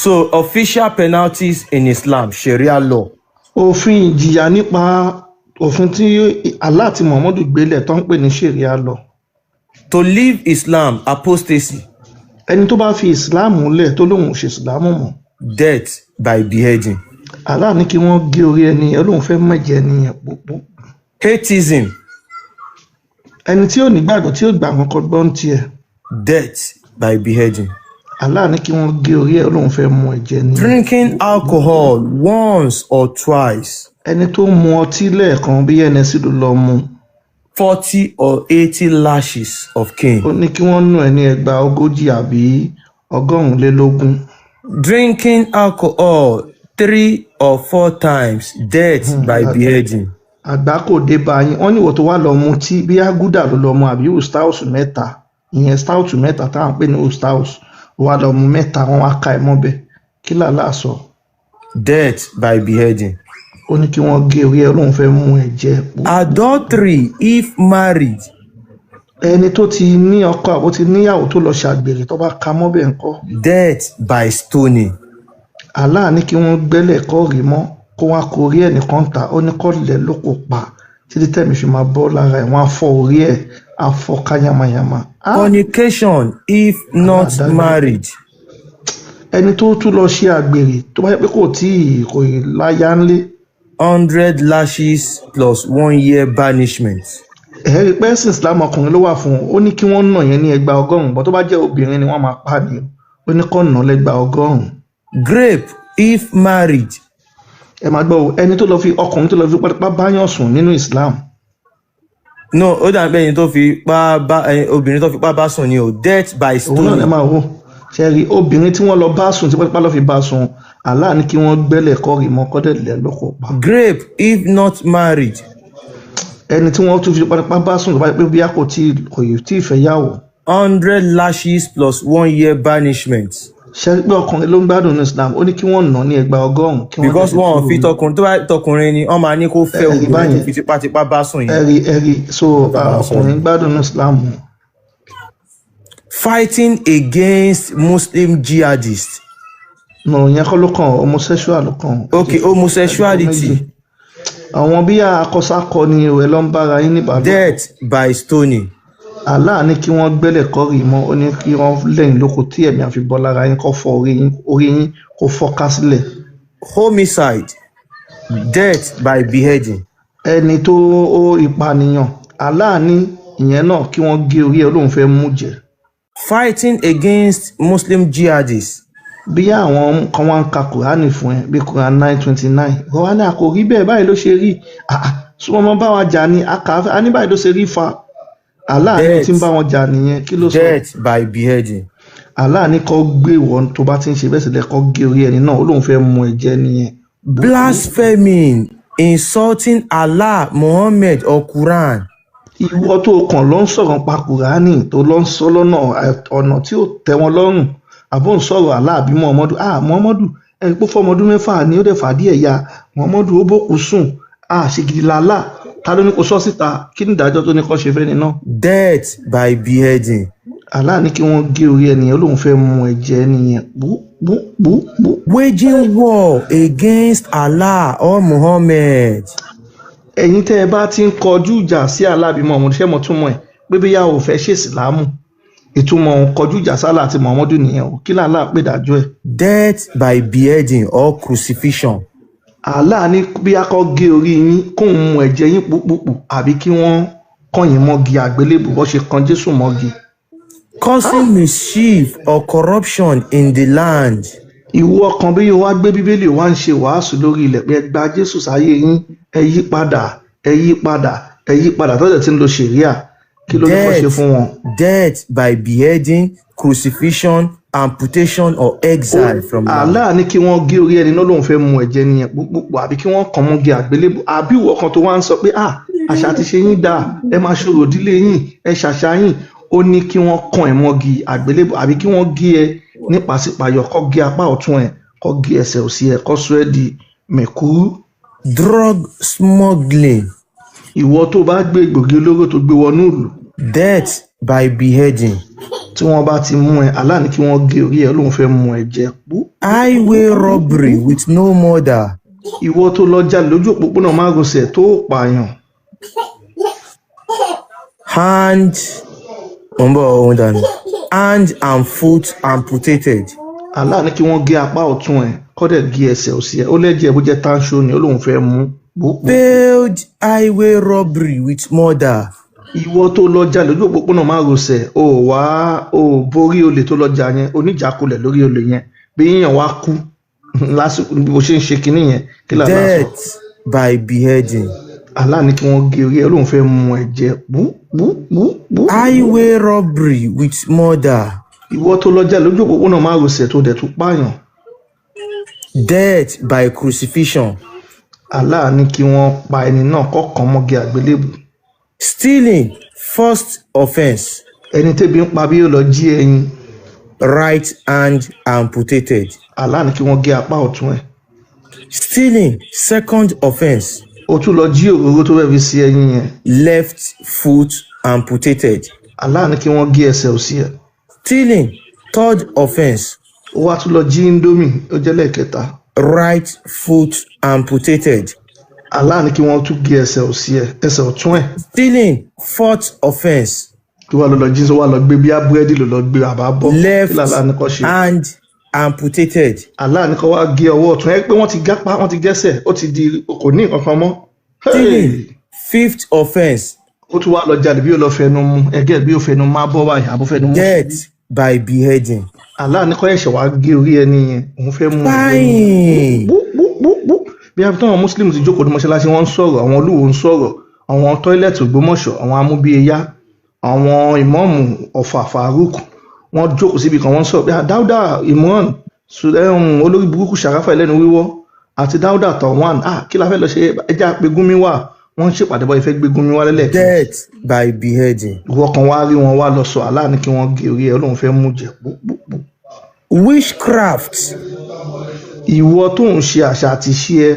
So official penalties in Islam, Sharia law. Òfin ìjìyà nípa òfin tí Allah àti Muhammadu gbélẹ̀ tó ń pè ní Sharia law. To leave Islam, apostasy. Ẹni tó bá fi Islam lẹ̀ tó lóun ò ṣe Islam mọ́. Death by beheading. Allah ní kí wọ́n gé orí ẹni yẹn, lóun fẹ́ mẹ̀jẹ̀ ẹni yẹn púpọ̀. Atheism. Ẹni tí ò ní gbàgbọ́ tí ò gbà wọn kọ́ gbọ́n tiẹ̀. Death by beheading. Allah ní kí wọ́n gé orí ẹ̀, lóun fẹ́ mu ẹ̀jẹ̀ ni. Drinking alcohol once or twice. Ẹni tó mu ọtí lẹ́ẹ̀kan bí ẹnẹsì ló lọ mu. 40 or 80 lashes of cane. Ó ní kí wọ́n nù ẹ́ ní ẹgbàá 40 àbí 120. Drinking alcohol 3 or 4 times. Death by beheading. Àgbà kò dé bá yín, wọ́n ní ìwọ tó wá lọ mu tí bí agúdà ló lọ mu àbí ustaus mẹ́ta, ìyẹn stout mẹ́ta táwọn pè ní ustaus, wá lọ mu mẹ́ta wọn wá ka ẹ̀ mọ́bẹ̀, kí làlá sọ. Death by beheading. Ó ní kí wọ́n gé orí ẹ̀, lóun fẹ́ mú ẹ̀jẹ̀. Adultery if married. Ẹni tó ti ní ọkọ àbó ti níyàwó tó lọ ṣàgbèrè tó bá ka mọ́bẹ̀ ńkọ́. Death by stoning. Allah ní kí wọ́n gbẹ́lẹ̀ kọ́ rí mọ́ kó wá kó orí ẹ̀ nìkan ta, ó ní kọ́ lẹ̀ ló kò pa títí tẹ̀mí fi máa bọ́ lára ẹ̀, wọ́n á fọ́ orí ẹ̀, á fọ́ káyàmáyàmá. Fornication if not married. Ẹni tó tún lọ ṣe àgbèrè tó bá yẹ pé kò láyà ńlé. 100 lashes plus 1 year banishment. Ẹ̀rí pẹ́sìn Islam ọkùnrin ló wà fún un, ó ní kí wọ́n nà yẹn ní ẹgbàá 100, bọ́ tó bá jẹ́ obìnrin ni wọ́n máa pa ni, ó ní kọ́ nà lẹ́gbàá 100. Grape if married. Ẹ máa gbọ́ ẹni tó lọ fi ọkùnrin tó lọ fi pápá báyàn sùn nínú Islam. No, ó dà bẹ́ẹ̀ ni tó fi pa bá obìnrin tó fi pa bá sùn ni o. Death by stoning. Òun náà ẹ máa wò ṣẹ́rí obìnrin tí wọ́n lọ bá sùn tí pápá lọ fi bá sùn, Allah ní kí wọ́n gbẹ́lẹ̀ kọ́ rí mọ́ kọ́dẹ̀lẹ̀ lóko pa. Grape if not married. Ẹni tí wọ́n tún fi pápá bá sùn tó bá yẹ pé bí a kò tí ì fẹ́ yàwó. 100 lashes plus 1 year banishment. Ṣé pé ọkùnrin ló ń gbádùn ní Islam, ó ní kí wọ́n nà ní ẹgbàá 100. Because wọ́n fi tọkùnrin tó bá tọkùnrin ni wọ́n máa ní kó fẹ́ obìnrin tó fi tipátipá bá sùn yìí. Ẹ̀rí so ọkùnrin gbádùn ní Islam. Fighting against Muslim jihadists. No, yẹn kọ́ ló kàn, homosexual ló kàn. Okay, homosexuality. Àwọn bí akọ́sákọ ni ìwé ló ń bára yín ní bàbá. Death by stoning. Allah ní kí wọ́n gbẹ́lẹ̀ kọ́ rí mọ́, ó ní kí wọ́n lẹ́yìn lóko tí ẹ̀mí àfi bọ́ lára yín kọ́ fọ́ orí yín kó fọ́ká sílẹ̀. Homicide. Death by beheading. Ẹni tó ìpànìyàn, Allah ní ìyẹn náà kí wọ́n gé orí ẹ̀, lóun fẹ́ mú jẹ. Fighting against Muslim jihadists. Bí àwọn kan wá ń ka Kùránì fún ẹ bí Kùránì 9:29, wọ́n wá ní àkòrí bẹ́ẹ̀ báyìí ló ṣe rí, súnmọ́ mọ́ bá wa jà ní a ní báyìí ló ṣe rí fa. Allah ní tí ń bá wọn jà nìyẹn, kí ló sọ? Death by beheading. Allah ní kó gbé wọn tó bá ti ń ṣe bẹ́ẹ̀ sílẹ̀ kó gé orí ẹni náà, ó lóun fẹ́ mú ẹ̀jẹ̀ nìyẹn. Blaspheming, insulting Allah, Muhammad or Quran. Ìwọ tó kàn ló ń sọ̀rọ̀ pa Kùránì tó lọ ń sọ lọ́nà ọ̀nà tí ó tẹ́ wọn lọ́rùn, àbọ̀ ń sọ̀rọ̀ Allah àbí Muhammadu. Muhammadu ẹni pé fọmọdún 6 ni ó dẹ̀ fàdí ẹ̀yà, Muhammadu ó bókù sùn, ṣègìdì làlá, ta ló ní kó sọ síta, kí ni ìdájọ́ tó ní kó ṣe fẹ́ ni náà? Death by beheading. Allah ní kí wọ́n gé orí ẹni, ó lóun fẹ́ mú ẹ̀jẹ̀ nìyẹn. Waging war against Allah or Muhammad. Ẹ̀yin tẹ́ ẹ bá ti ń kọjú ìjà sí Allah bí Muhammadu, ṣé mo túmọ̀ ẹ̀ pé bí yà ò fẹ́ ṣe ìsìlámù, ìtumọ̀ kọjú ìjà sí Allah àti Muhammadu nìyẹn o, kí làlá pè dájọ́ ẹ̀? Death by beheading or crucifixion. Allah ní bí a kọ́ gé orí yín kóun mu ẹ̀jẹ̀ yín púpùpù àbí kí wọ́n kàn yín mọ́gi àgbélébù bó ṣe kan Jésù mọ́gi. Causing mischief or corruption in the land. Ìwọ kan bí yóò wá gbé Bíbélì wá ń ṣe wàásù lórí ilẹ̀ pé ẹ gba Jésù sáyé yín, ẹ yí padà, ẹ yí padà, ẹ yí padà tó dẹ̀ ti ń lo ṣẹ̀ríà, kí ló ní kó ṣe fún wọn? Death by beheading, crucifixion, amputation or exile from land. Allah ní kí wọ́n gé orí ẹni náà lóun fẹ́ mu ẹ̀jẹ̀ nìyẹn púpùpù àbí kí wọ́n kàn mọ́gi àgbélébù, àbí ìwọ kan tó wá ń sọ pé àṣà ti ṣe yín dáa, ẹ máa ṣòro ìdílé yín, ẹ ṣàṣà yín, ó ní kí wọ́n kàn ẹ̀ mọ́gi àgbélébù àbí kí wọ́n gé ẹ nípa sípayọ̀, kó gé apá ọ̀tún ẹ̀, kó gé ẹsẹ̀ òsì ẹ̀, kó sọ ẹ́ di mẹ̀kúrú. Drug smuggling. Ìwọ tó bá gbé egbògi olóró tó gbé wọnú ìlú. Death by beheading. tí wọ́n bá ti mú ẹ Allah ní kí wọ́n gé orí ẹ Ọlọ́run fẹ́ mú ẹ jẹ. highway robbery with no murder. Ìwọ tó lọ jalè lójú òpópónà márosẹ̀ tó pààyàn. Hand and foot amputated. Allah ní kí wọ́n gé apá ọ̀tún ẹ kó dẹ̀ gé ẹsẹ̀ òsì ẹ ó lẹ́jẹ̀ bó jẹ́ tánṣó ni Ọlọ́run fẹ́ mú. Failed highway robbery with murder. Ìwọ tó lọ jalè lójú òpópónà márosẹ̀ o borí olè tó lọ jà yẹn oníjàkulẹ̀ lórí olè yẹn bí yíyan wá kú lásìkò bó ṣe ń ṣe kinní yẹn kí là lásán. Death by beheading. Allah ní kí wọ́n gé orí ẹ Ọlọ́run fẹ́ mú ẹ jẹ. Highway robbery with murder. Ìwọ tó lọ jalè lójú òpópónà márosẹ̀ tó dẹ̀ tún pààyàn. Death by crucifixion. Allah ní kí wọ́n pa ẹni náà kọ́kàn mọ́gi àgbélébù. Stealing, first offense. Ẹni tẹ́bi ń pa bí ó lọ jí ẹyin. Right hand amputated. Allah ní kí wọ́n gé apá ọ̀tún ẹ̀. Stealing, second offense. Ó tún lọ jí òróró tó fẹ́ fi sí ẹyin yẹn. Left foot amputated. Allah ní kí wọ́n gé ẹsẹ̀ òsì ẹ̀. Stealing, third offense. Ó wá tún lọ jí indomie ó jẹ́ lẹ́ẹ̀kẹta. Right foot amputated. Allah ní kí wọ́n tún gé ẹsẹ̀ òsì ẹ̀ ẹsẹ̀ ọ̀tún ẹ̀. Stealing, fourth offense. Tó wá lọ jí sọ wá lọ gbé bí búrẹ́dì ló lọ gbé àbá bọ́. Left hand amputated. Allah ní kó wá gé ọwọ́ ọ̀tún ẹ̀ pé wọ́n ti gápá wọ́n ti gẹ́sẹ̀ ó ti di kò ní nǹkan kan mọ́. Stealing, fifth offense. Ó tún wá lọ jalè bí ó lọ fẹnu mu ẹgẹ́ bí ó fẹnu má bọ́ báyìí àbó fẹnu mú. Death by beheading. Allah ní kó ẹ̀ṣẹ̀ wá gé orí ẹni yẹn òun fẹ́ mú Fine. bí a fi táwọn Muslim ti jókòó ní mọ́ṣáláṣí wọ́n ń sọ̀rọ̀ àwọn olúwo ń sọ̀rọ̀ àwọn tọ́ílẹ̀tì Ògbómọ̀ṣọ́ àwọn amúbíyẹyá àwọn ìmọ̀ọ̀mù Ọ̀fà Faruk wọ́n jókòó síbi kan wọ́n sọ̀rọ̀ bí Dáúdà Imran olórí burúkú Ṣàráfà ẹlẹ́nu wíwọ́ àti Dáúdà Tọ̀wán kí la fẹ́ lọ ṣe ẹja pé Gúnmi wà wọ́n ń ṣèpàdé bọ́ ìfẹ́ gbé Gúnmi wá lẹ́lẹ́kẹ́. Death by beheading. Ìwọ kan wá rí wọn wá lọ sọ Allah ní kí wọ́n gé orí ẹ Ọlọ́run fẹ́ mú jẹ. Witchcraft. Ìwọ tó ń ṣe àṣà àti ṣe ẹ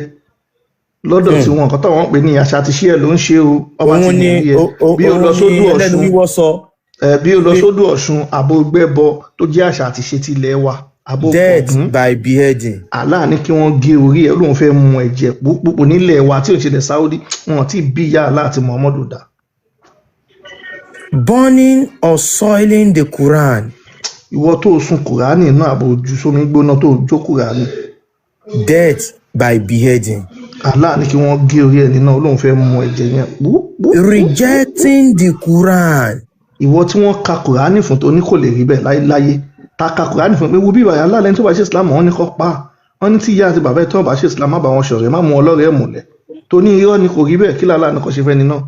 lọ́dọ̀ tí wọn nǹkan tó wọ́n pè ní àṣà àti ṣe ẹ ló ń ṣe o ọba ti ní ẹ bí ó lọ sódò Ọ̀ṣun àbò gbẹ́bọ tó jẹ́ àṣà àti ṣe ti ilẹ̀ wa àbò death by beheading. Allah ní kí wọ́n gé orí ẹ Ọlọ́run fẹ́ mú ẹ̀jẹ̀ púpọ̀ nílẹ̀ wa tí ò ń ṣẹlẹ̀ Saudi wọn ti bí ìyá Allah àti Muhammadu dá. Burning or soiling the Quran. Ìwọ tó sun Kùránì náà àbò ojú sómi gbóná tó jó Kùránì. Death by beheading. Allah ní kí wọ́n gé orí ẹni náà Ọlọ́run fẹ́ mú ẹ̀jẹ̀ yẹn. Rejecting the Quran. Ìwọ tí wọ́n ka Kùránì fún tó ní kò lè rí bẹ́ẹ̀ láyé ta ka Kùránì fún pé wo bí ìwà Allah lẹ́ni tó bá ṣe Islam wọ́n ní kọ́ pa wọ́n ní tí ìyá àti bàbá ẹ̀ tó bá ṣe Islam má bá wọn ṣọ̀rẹ́ má mú ọlọ́rẹ́ múlẹ̀ tó ní irọ́ ni kò rí bẹ́ẹ̀ kí Allah ní kò ṣe fẹ́ ni náà.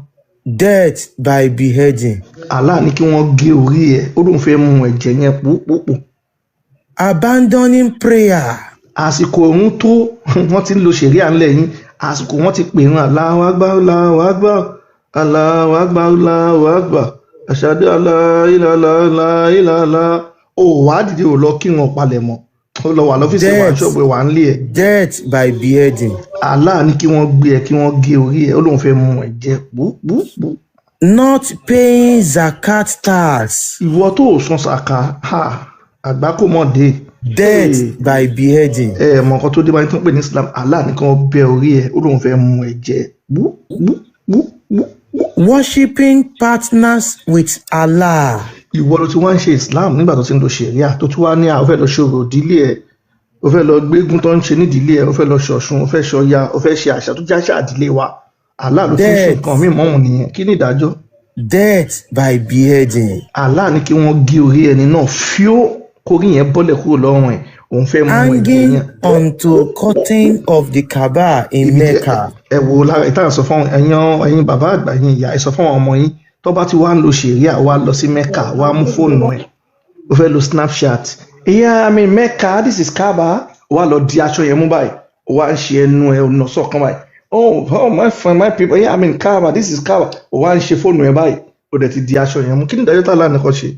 Death by beheading. Allah ní kí wọ́n gé orí ẹ̀ Ọlọ́run fẹ́ mú ẹ̀jẹ̀ yẹn púpọ̀. Abandoning prayer. Àsìkò òun tó wọ́n ti ń lo ṣẹ̀ríà ńlẹ̀ yín àsìkò wọ́n ti pè ń Allahu Akbar Allahu Akbar Allahu Akbar Allahu Akbar ashhadu an la ilaha illallah ó wá dìde ò lọ kí wọn palẹ̀ mọ́ ó lọ wà lọ́fíìsì wà ṣọ́ọ̀bù wà ń lé ẹ̀. Death by beheading. Allah ní kí wọ́n gbé ẹ kí wọ́n gé orí ẹ Ọlọ́run fẹ́ mú ẹ jẹ bú. Not paying zakat tax. Ìwọ tó sàn sàkà àgbákòmọ̀dé. Death by beheading. Mọ̀ nǹkan tó dé báyìí tó ń pè ní Islam Allah ní kí wọ́n bẹ orí ẹ Ọlọ́run fẹ́ mú ẹ jẹ bú. Worshipping partners with Allah. Ìwọ ló ti wá ń ṣe Islam nígbà tó ti ń lo ṣẹ̀ríà tó tún wá ní ó fẹ́ lọ ṣòro ìdílé ẹ̀ ó fẹ́ lọ gbégún tó ń ṣe nídìílé ẹ̀ ó fẹ́ lọ ṣọ̀ṣun ó fẹ́ ṣọya ó fẹ́ ṣe àṣà tó jẹ́ àṣà ìdílé wa Allah ló fi ṣe nǹkan mímọ́ òun nìyẹn kí ni ìdájọ́. Death by beheading. Allah ní kí wọ́n gé orí ẹni náà fíó kórí yẹn bọ́lẹ̀ kúrò lọ́rùn ẹ̀ òun fẹ́ mú ẹ̀jẹ̀ hanging yẹn. onto curtain of the Kaaba in Mecca. ẹ wo lára ìtàn sọ fún ẹ̀yin bàbá àgbà yín ìyá ẹ sọ fún àwọn ọmọ yín tó bá ti wá ń lo ṣẹ̀ríà wá lọ sí Mecca wá mú fóònù ẹ̀ ó fẹ́ lo Snapchat yeah I mean Mecca this is Kaaba wá lọ di aṣọ yẹn mú báyìí wá ń ṣe ẹnu ẹ ọ̀nà sọ̀kan báyìí oh my friend my people yeah I mean Kaaba this is Kaaba wá ń ṣe fóònù ẹ báyìí ó dẹ̀ ti di aṣọ yẹn mú kí ni ìdájọ́ tá láàánú kan ṣe.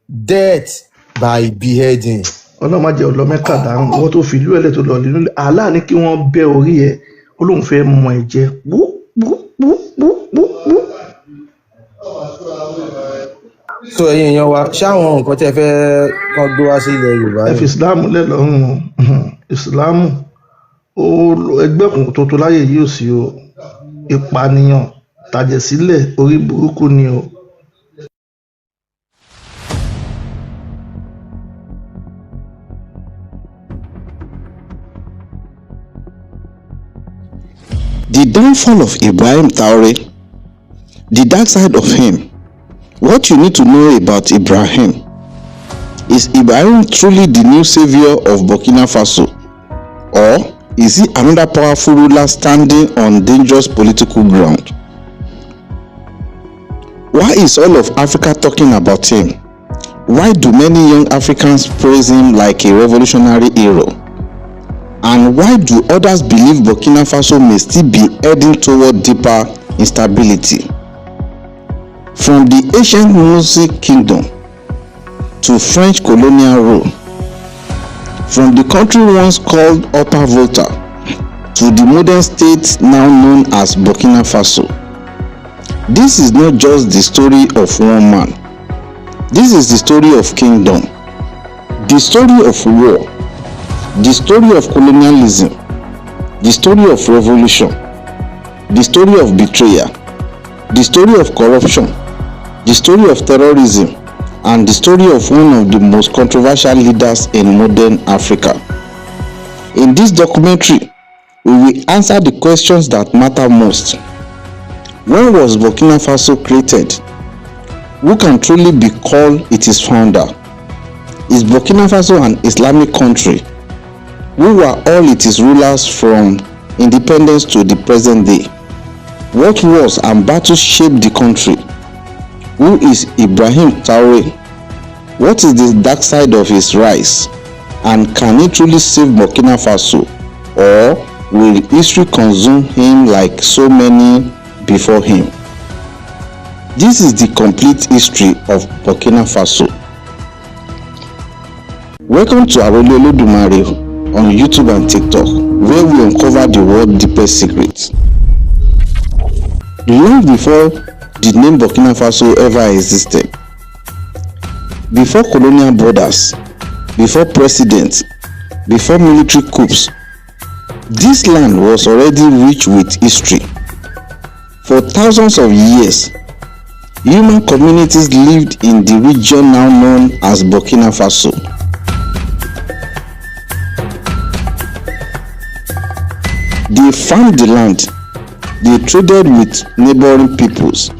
Death by beheading. Ọlọ́run má jẹ́ ọlọ Mẹ́kà dáhùn wọ́n tó fi ìlú ẹ̀lẹ́ tó lọ nínú Allah ní kí wọ́n bẹ́ orí ẹ̀ Ọlọ́run fẹ́ mọ ẹ̀jẹ̀ so ẹ̀yin èèyàn wa ṣáwọn nǹkan tẹ́ fẹ́ kàn gbé wá sí ilẹ̀ Yorùbá ẹ ni. fi ìsìláàmù lẹ̀ lọ́rùn ìsìláàmù ẹgbẹ́ òkùnkùn tó tó láyè yìí ò sí o, ìpànìyàn tàjẹ̀sílẹ̀ orí burúkú ni o. The downfall of Ibrahim Traore, the dark side of him. What you need to know about Ibrahim. Is Ibrahim truly the new savior of Burkina Faso? Or is he another powerful ruler standing on dangerous political ground? Why is all of Africa talking about him? Why do many young Africans praise him like a revolutionary hero? And why do others believe Burkina Faso may still be heading toward deeper instability? From the ancient Mosaic kingdom to French colonial rule, from the country once called Upper Volta to the modern state now known as Burkina Faso. This is not just the story of one man. This is the story of kingdom, the story of war, the story of colonialism, the story of revolution, the story of betrayal, the story of corruption, the story of terrorism, and the story of one of the most controversial leaders in modern Africa. In this documentary, we will answer the questions that matter most. When was Burkina Faso created? Who can truly be called its founder? Is Burkina Faso an Islamic country? Who were all its rulers from independence to the present day? What wars and battles shaped the country? Who is Ibrahim Traore? What is the dark side of his rise? And can he truly save Burkina Faso? Or will history consume him like so many before him? This is the complete history of Burkina Faso. Welcome to Arole Olodumare on YouTube and TikTok, where we uncover the world's deepest secrets. Long before the name Burkina Faso ever existed, before colonial borders, before presidents, before military coups, this land was already rich with history. For thousands of years, human communities lived in the region now known as Burkina Faso. They farmed the land, they traded with neighboring peoples,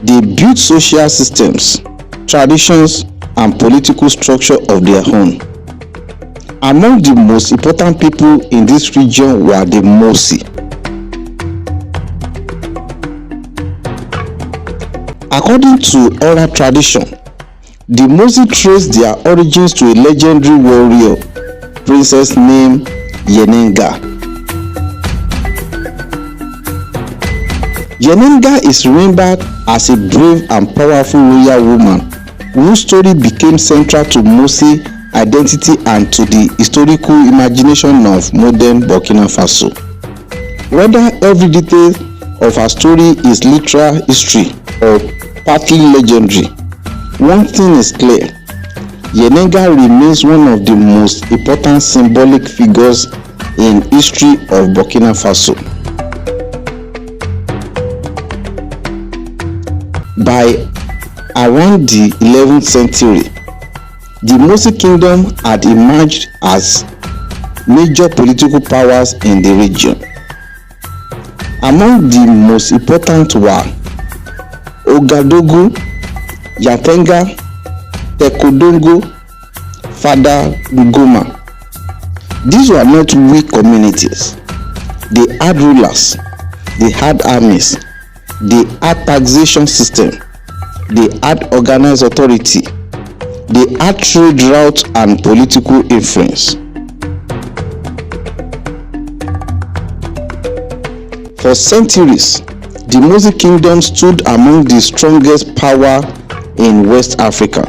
they built social systems, traditions, and political structure of their own. Among the most important people in this region were the Mosi. According to oral tradition, the Mosi traced their origins to a legendary warrior princess named Yenenga. Yenenga is remembered as a brave and powerful royal woman whose story became central to Mosi identity and to the historical imagination of modern Burkina Faso. Whether every detail of her story is literal history or partly legendary, one thing is clear: Yenenga remains one of the most important symbolic figures in history of Burkina Faso. By around the 11th century, the Mosi kingdom had emerged as major political powers in the region. Among the most important were Ouagadougou, Yatenga, Tekodongo, Fada Ngoma. These were not weak communities. They had rulers, they had armies, they had taxation system, they had organized authority, they had trade routes and political influence. For centuries, the Mosi kingdom stood among the strongest power in West Africa.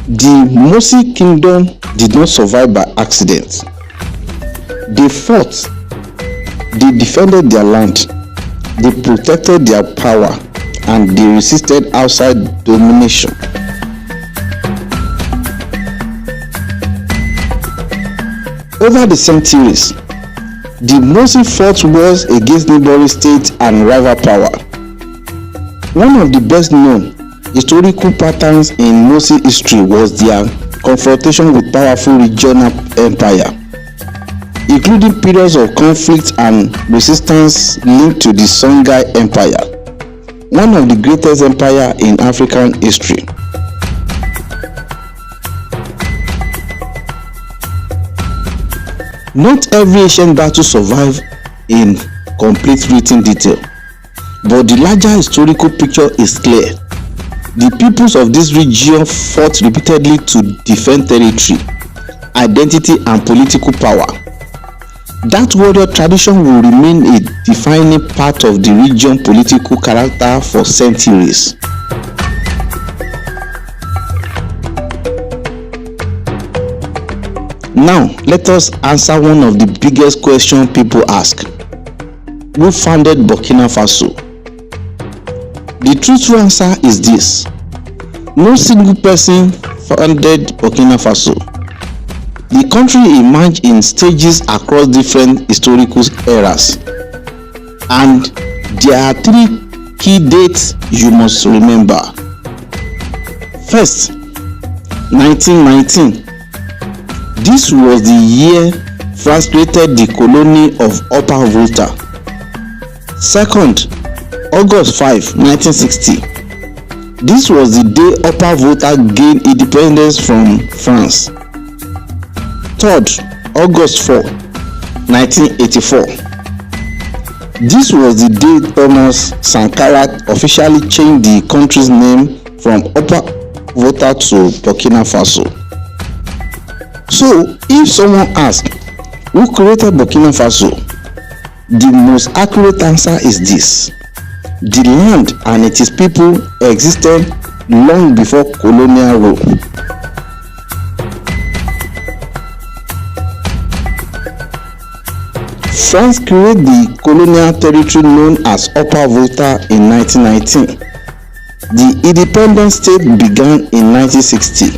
The Mosi kingdom did not survive by accident. They fought, they defended their land, they protected their power, and they resisted outside domination. Over the centuries, the Mossi fought wars against neighboring states and rival power. One of the best known historical patterns in Mossi history was their confrontation with powerful regional empire, including periods of conflict and resistance linked to the Songhai Empire, one of the greatest empires in African history. Not every ancient battle survived in complete written detail, but the larger historical picture is clear. The peoples of this region fought repeatedly to defend territory, identity, and political power. That warrior tradition will remain a defining part of the region's political character for centuries. Now, let us answer one of the biggest questions people ask. Who founded Burkina Faso? The truthful answer is this. No single person founded Burkina Faso. The country emerged in stages across different historical eras. And there are three key dates you must remember. First, 1919. This was the year France created the colony of Upper Volta. Second, August 5, 1960. This was the day Upper Volta gained independence from France. Third, August 4, 1984. This was the day Thomas Sankara officially changed the country's name from Upper Volta to Burkina Faso. So, if someone asks, who created Burkina Faso? The most accurate answer is this. The land and its people existed long before colonial rule. France created the colonial territory known as Upper Volta in 1919. The independent state began in 1960.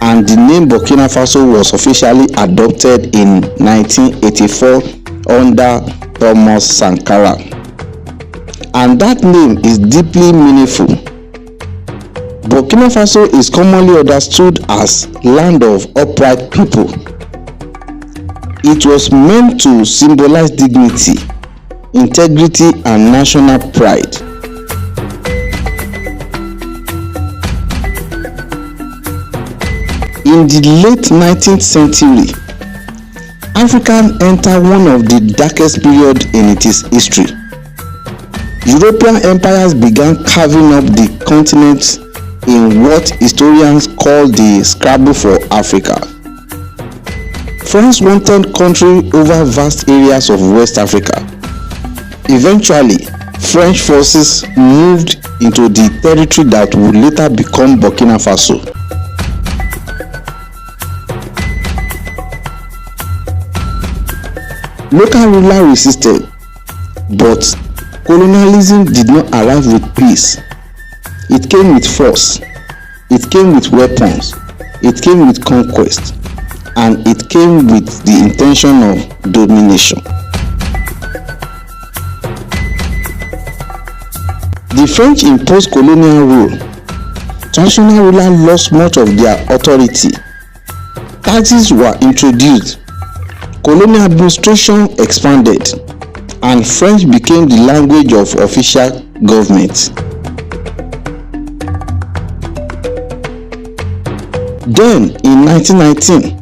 And the name Burkina Faso was officially adopted in 1984 under Thomas Sankara. And that name is deeply meaningful. Burkina Faso is commonly understood as land of upright people. It was meant to symbolize dignity, integrity, and national pride. In the late 19th century, Africa entered one of the darkest periods in its history. European empires began carving up the continent in what historians call the scramble for Africa. France wanted control over vast areas of West Africa. Eventually, French forces moved into the territory that would later become Burkina Faso. Local rulers resisted, but colonialism did not arrive with peace. It came with force, it came with weapons, it came with conquest, and it came with the intention of domination. The French imposed colonial rule. Traditional rulers lost much of their authority. Taxes were introduced. Colonial administration expanded, and French became the language of official government. Then, in 1919,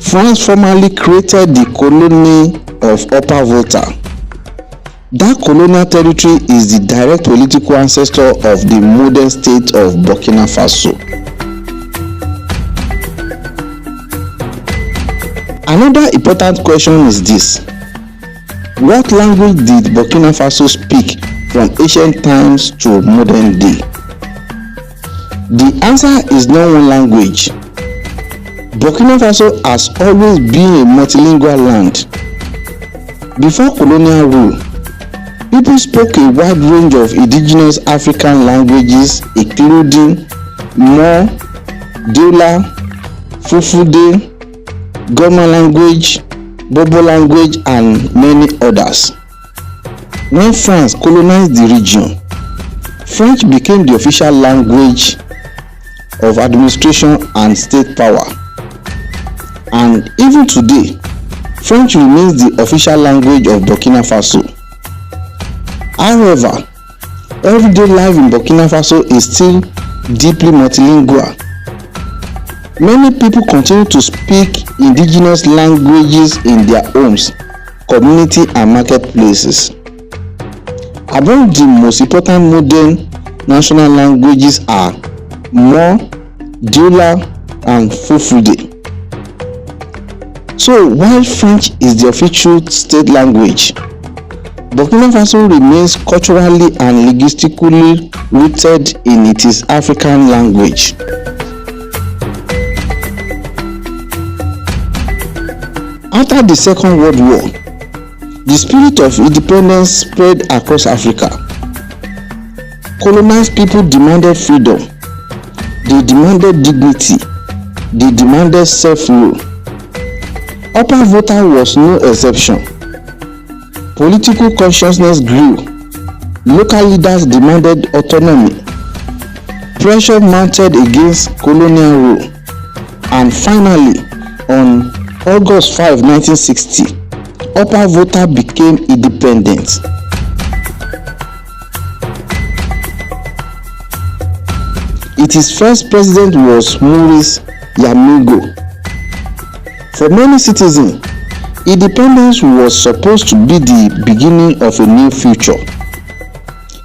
France formally created the colony of Upper Volta. That colonial territory is the direct political ancestor of the modern state of Burkina Faso. Another important question is this. What language did Burkina Faso speak from ancient times to modern day? The answer is not one language. Burkina Faso has always been a multilingual land. Before colonial rule, People spoke a wide range of indigenous African languages, including Mo, Diola, Fulfulde, Goma language, Bobo language, and many others. When France colonized the region, French became the official language of administration and state power. And even today, French remains the official language of Burkina Faso. However, everyday life in Burkina Faso is still deeply multilingual. Many people continue to speak indigenous languages in their homes, community, and marketplaces. Among the most important modern national languages are Mo, Diola, and Fulfulde. So, while French is the official state language, Burkina Faso remains culturally and linguistically rooted in its African language. After the Second World War, the spirit of independence spread across Africa. Colonized people demanded freedom. They demanded dignity. They demanded self-rule. Upper Volta was no exception. Political consciousness grew. Local leaders demanded autonomy. Pressure mounted against colonial rule. And finally, on August 5, 1960, Upper Volta became independent. Its first president was Maurice Yamigo. For many citizens, independence was supposed to be the beginning of a new future.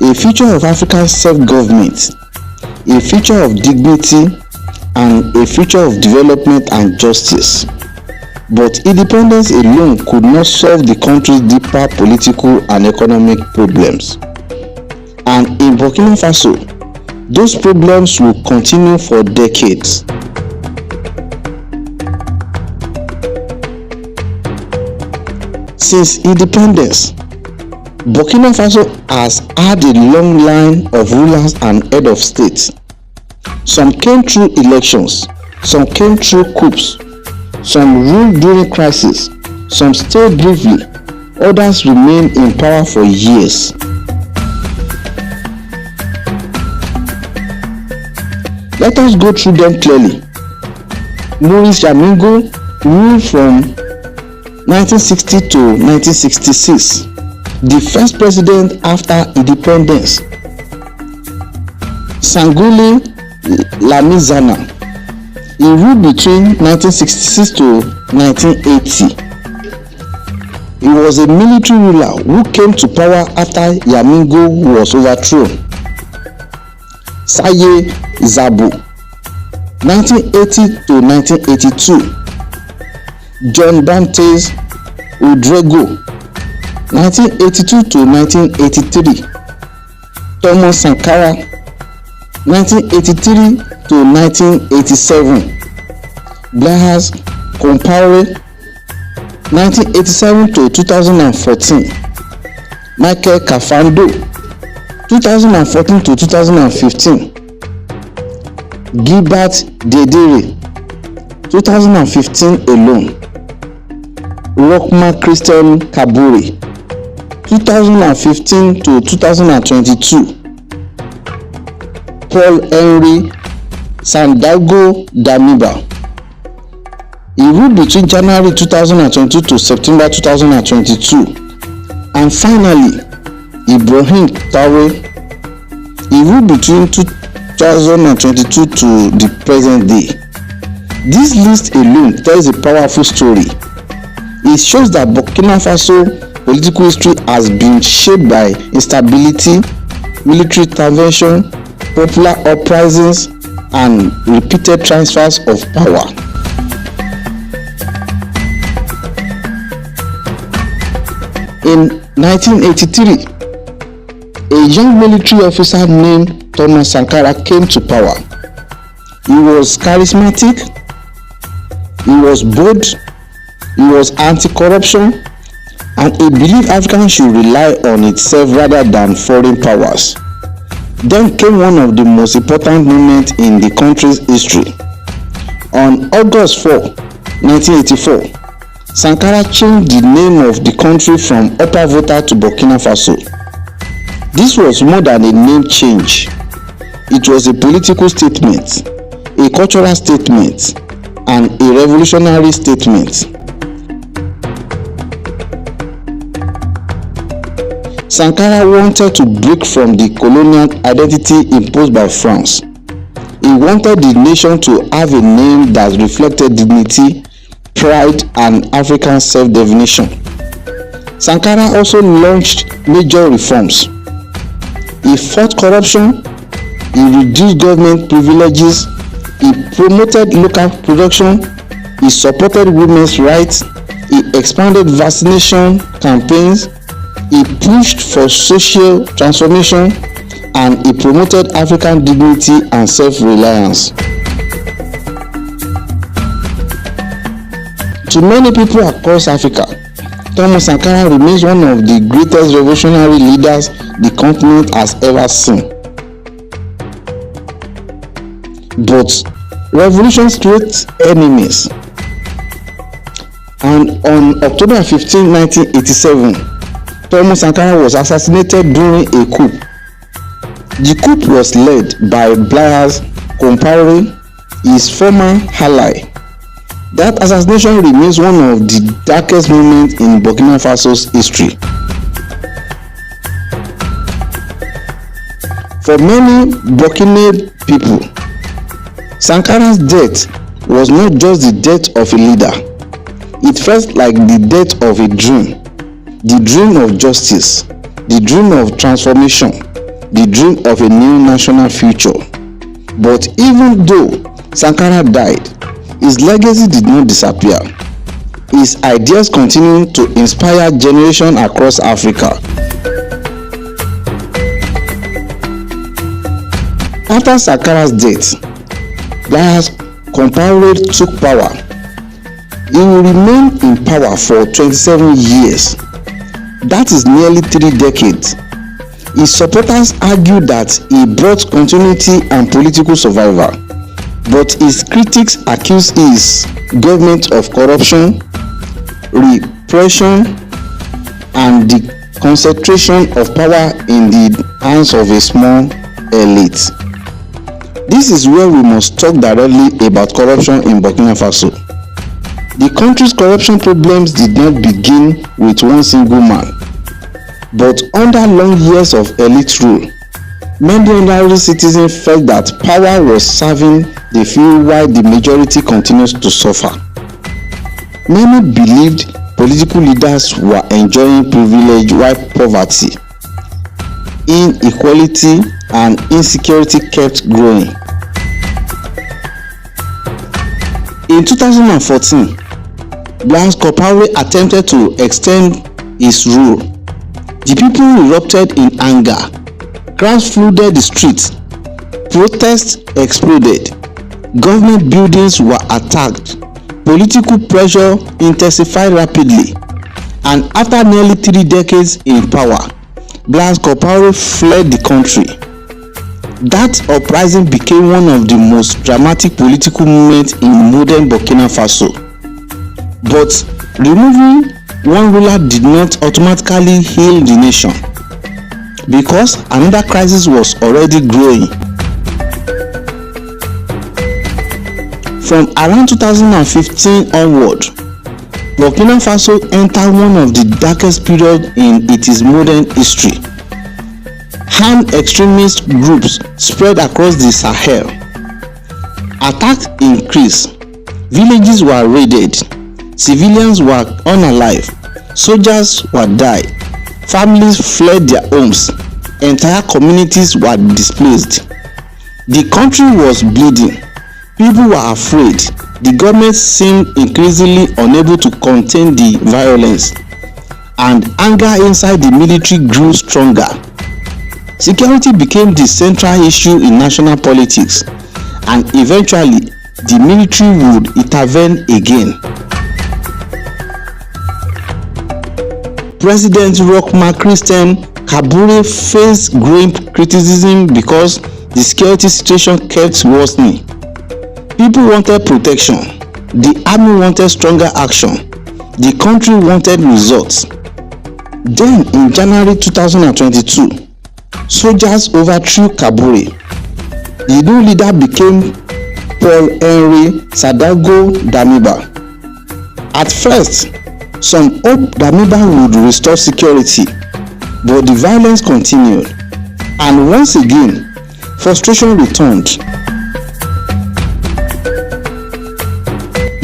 A future of African self-government, a future of dignity, and a future of development and justice. But independence alone could not solve the country's deeper political and economic problems. And in Burkina Faso, those problems will continue for decades. Since independence, Burkina Faso has had a long line of rulers and head of states. Some came through elections, some came through coups, some ruled during crisis, some stayed briefly, others remained in power for years. Let us go through them clearly. Maurice Yamigo ruled from 1960 to 1966, the first president after independence. Sangouli Lamizana, he ruled between 1966 to 1980. He was a military ruler who came to power after Yamigo was overthrown. Saye Zabo, 1980 to 1982. John Baptiste Ouedraogo, 1982 to 1983. Thomas Sankara, 1983 to 1987. Blaise Compaoré, 1987 to 2014. Michael Kafando, 2014 to 2015. Gilbert Dedere, 2015 alone. Rockman Christian Kabore, 2015 to 2022. Paul Henry Sandaogo Damiba, he ruled between January 2022 to September 2022. And finally, Ibrahim Traoré, he ruled between 2022 to the present day. This list alone tells a powerful story. It shows that Burkina Faso political history has been shaped by instability, military intervention, popular uprisings, and repeated transfers of power. In 1983, a young military officer named Thomas Sankara came to power. He was charismatic, he was bold, he was anti-corruption, and he believed Africans should rely on itself rather than foreign powers. Then came one of the most important moments in the country's history. On August 4, 1984, Sankara changed the name of the country from Upper Volta to Burkina Faso. This was more than a name change. It was a political statement, a cultural statement, and a revolutionary statement. Sankara wanted to break from the colonial identity imposed by France. He wanted the nation to have a name that reflected dignity, pride, and African self-definition. Sankara also launched major reforms. He fought corruption, he reduced government privileges, he promoted local production, he supported women's rights, he expanded vaccination campaigns, he pushed for social transformation, and he promoted African dignity and self-reliance. To many people across Africa, Thomas Sankara remains one of the greatest revolutionary leaders the continent has ever seen. But revolutions create enemies, and on October 15, 1987, Thomas Sankara was assassinated during a coup. The coup was led by Blaise Compaoré, his former ally. That assassination remains one of the darkest moments in Burkina Faso's history. For many Burkina people, Sankara's death was not just the death of a leader. It felt like the death of a dream. The dream of justice, the dream of transformation, the dream of a new national future. But even though Sankara died, his legacy did not disappear. His ideas continue to inspire generations across Africa. After Sankara's death, Blaise Compaoré took power. He will remain in power for 27 years. That is nearly 3 decades. His supporters argue that he brought continuity and political survival, but his critics accuse his government of corruption, repression, and the concentration of power in the hands of a small elite. This is where we must talk directly about corruption in Burkina Faso. The country's corruption problems did not begin with one single man, but under long years of elite rule. Many ordinary citizens felt that power was serving the few while the majority continues to suffer. Many believed political leaders were enjoying privilege while poverty, inequality, and insecurity kept growing. In 2014, Blaise Compaoré attempted to extend his rule. The people erupted in anger. Crowds flooded the streets. Protests exploded. Government buildings were attacked. Political pressure intensified rapidly. And after nearly 3 decades in power, Blaise Compaoré fled the country. That uprising became one of the most dramatic political moments in modern Burkina Faso. But removing one ruler did not automatically heal the nation, because another crisis was already growing. From around 2015 onward, Burkina Faso entered one of the darkest periods in its modern history. Armed extremist groups spread across the Sahel. Attacks increased. Villages were raided. Civilians were unalive. Soldiers were died. Families fled their homes. Entire communities were displaced. The country was bleeding. People were afraid. The government seemed increasingly unable to contain the violence, and anger inside the military grew stronger. Security became the central issue in national politics, and eventually the military would intervene again. President Rochmark Christian Kabore faced growing criticism because the security situation kept worsening. People wanted protection. The army wanted stronger action. The country wanted results. Then, in January 2022, soldiers overthrew Kabore. The new leader became Paul Henry Sadago Damiba. At first, some hoped Damiba would restore security, but the violence continued, and once again, frustration returned.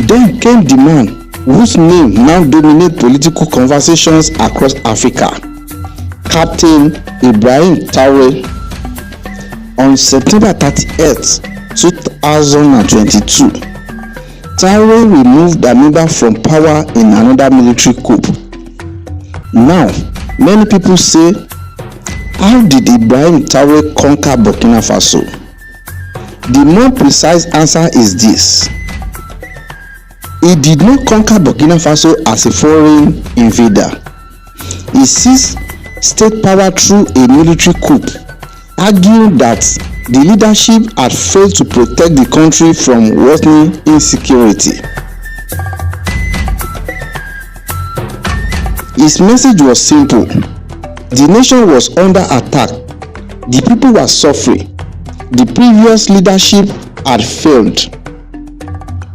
Then came the man whose name now dominates political conversations across Africa, Captain Ibrahim Traoré. On September 30th, 2022, Traoré removed Damiba from power in another military coup. Now, many people say, how did Ibrahim Traoré conquer Burkina Faso? The more precise answer is this. He did not conquer Burkina Faso as a foreign invader. He seized state power through a military coup, arguing that the leadership had failed to protect the country from worsening insecurity. His message was simple. The nation was under attack. The people were suffering. The previous leadership had failed.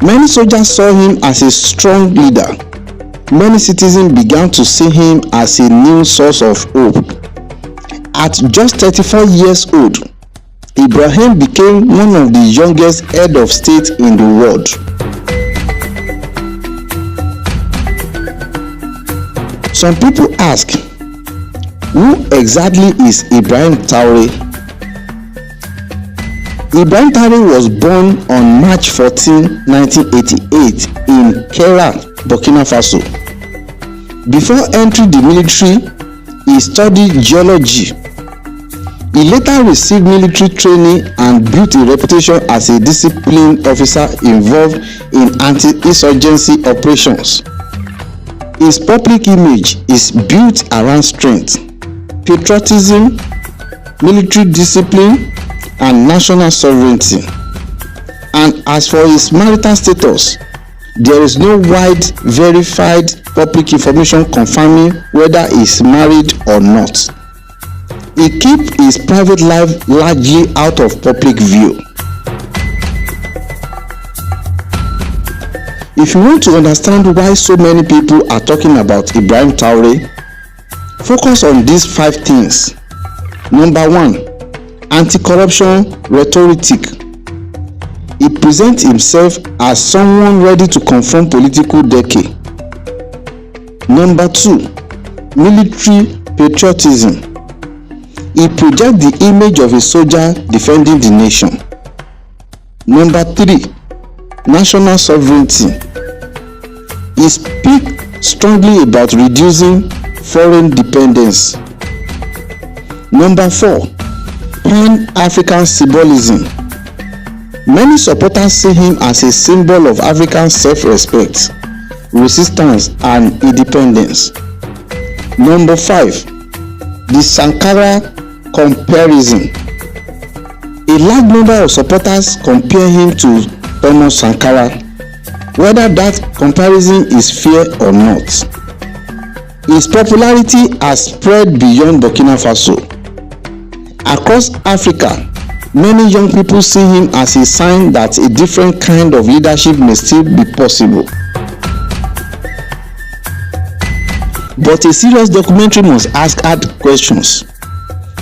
Many soldiers saw him as a strong leader. Many citizens began to see him as a new source of hope. At just 34 years old, Ibrahim became one of the youngest head of state in the world. Some people ask, who exactly is Ibrahim Traoré? Ibrahim Traoré was born on March 14, 1988 in Kera, Burkina Faso. Before entering the military, he studied geology. He later received military training and built a reputation as a disciplined officer involved in anti-insurgency operations. His public image is built around strength, patriotism, military discipline, and national sovereignty. And as for his marital status, there is no wide verified public information confirming whether he is married or not. He keeps his private life largely out of public view. If you want to understand why so many people are talking about Ibrahim Traoré, focus on these 5 things. Number 1, anti-corruption rhetoric. He presents himself as someone ready to confront political decay. Number 2, military patriotism. He projects the image of a soldier defending the nation. Number 3, national sovereignty. He speaks strongly about reducing foreign dependence. Number 4, Pan-African symbolism. Many supporters see him as a symbol of African self-respect, resistance, and independence. Number 5, the Sankara comparison. A large number of supporters compare him to Thomas Sankara, whether that comparison is fair or not. His popularity has spread beyond Burkina Faso. Across Africa, many young people see him as a sign that a different kind of leadership may still be possible. But a serious documentary must ask hard questions.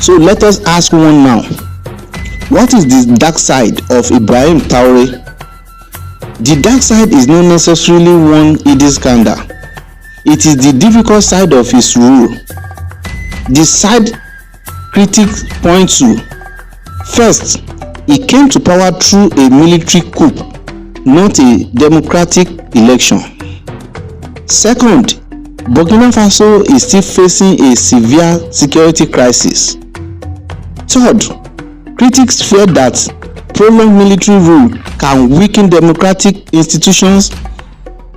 So let us ask one now. What is the dark side of Ibrahim Traoré? The dark side is not necessarily one hidden scandal. It is the difficult side of his rule. The side critics point to: first, he came to power through a military coup, not a democratic election. Second, Burkina Faso is still facing a severe security crisis. Third, critics fear that prolonged military rule can weaken democratic institutions,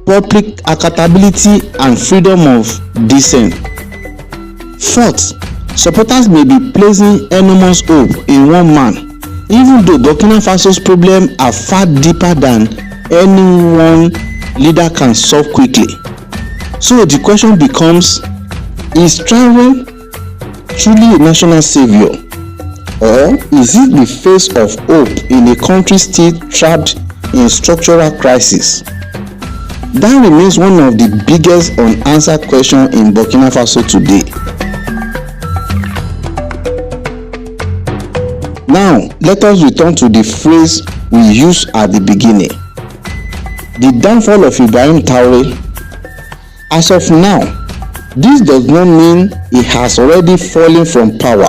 public accountability, and freedom of dissent. Fourth, supporters may be placing enormous hope in one man, even though Burkina Faso's problems are far deeper than any one leader can solve quickly. So the question becomes, is Traoré truly a national savior, or is it the face of hope in a country still trapped in structural crisis? That remains one of the biggest unanswered questions in Burkina Faso today. Now, let us return to the phrase we used at the beginning. The downfall of Ibrahim Traoré. As of now, this does not mean he has already fallen from power.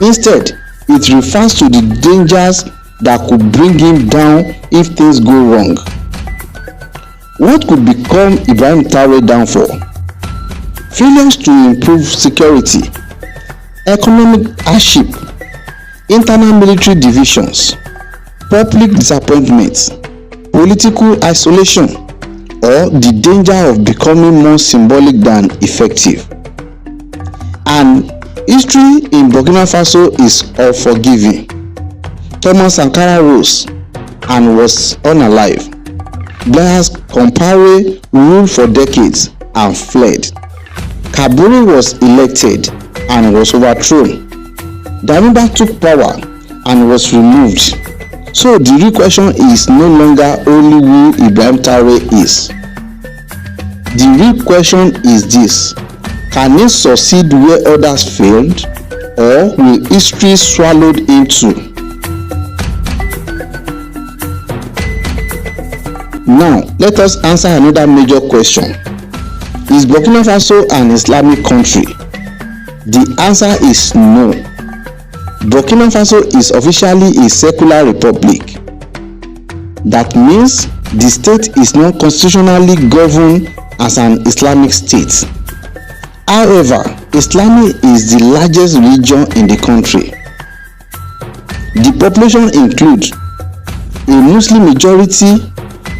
Instead, it refers to the dangers that could bring him down if things go wrong. What could become Ibrahim Traoré downfall? Failures to improve security, economic hardship, internal military divisions, public disappointment, political isolation, or the danger of becoming more symbolic than effective. And history in Burkina Faso is unforgiving. Thomas Sankara rose and was unalive. Blaise Compaoré ruled for decades and fled. Kabore was elected and was overthrown. Damiba took power and was removed. So the real question is no longer only who Ibrahim Traoré is. The real question is this: can he succeed where others failed, or will history swallow him too? Now, let us answer another major question. Is Burkina Faso an Islamic country? The answer is no. Burkina Faso is officially a secular republic. That means the state is not constitutionally governed as an Islamic state. However, Islam is the largest religion in the country. The population includes a Muslim majority,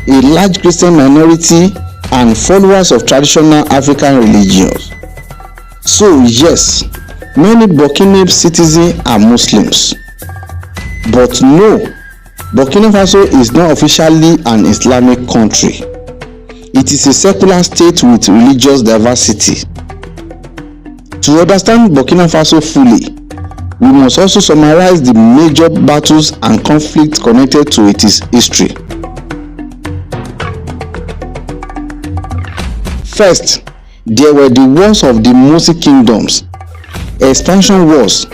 a large Christian minority, and followers of traditional African religions. So yes, many Burkina citizens are Muslims. But no, Burkina Faso is not officially an Islamic country. It is a secular state with religious diversity. To understand Burkina Faso fully, we must also summarize the major battles and conflicts connected to its history. First, there were the wars of the Mosi kingdoms, expansion wars,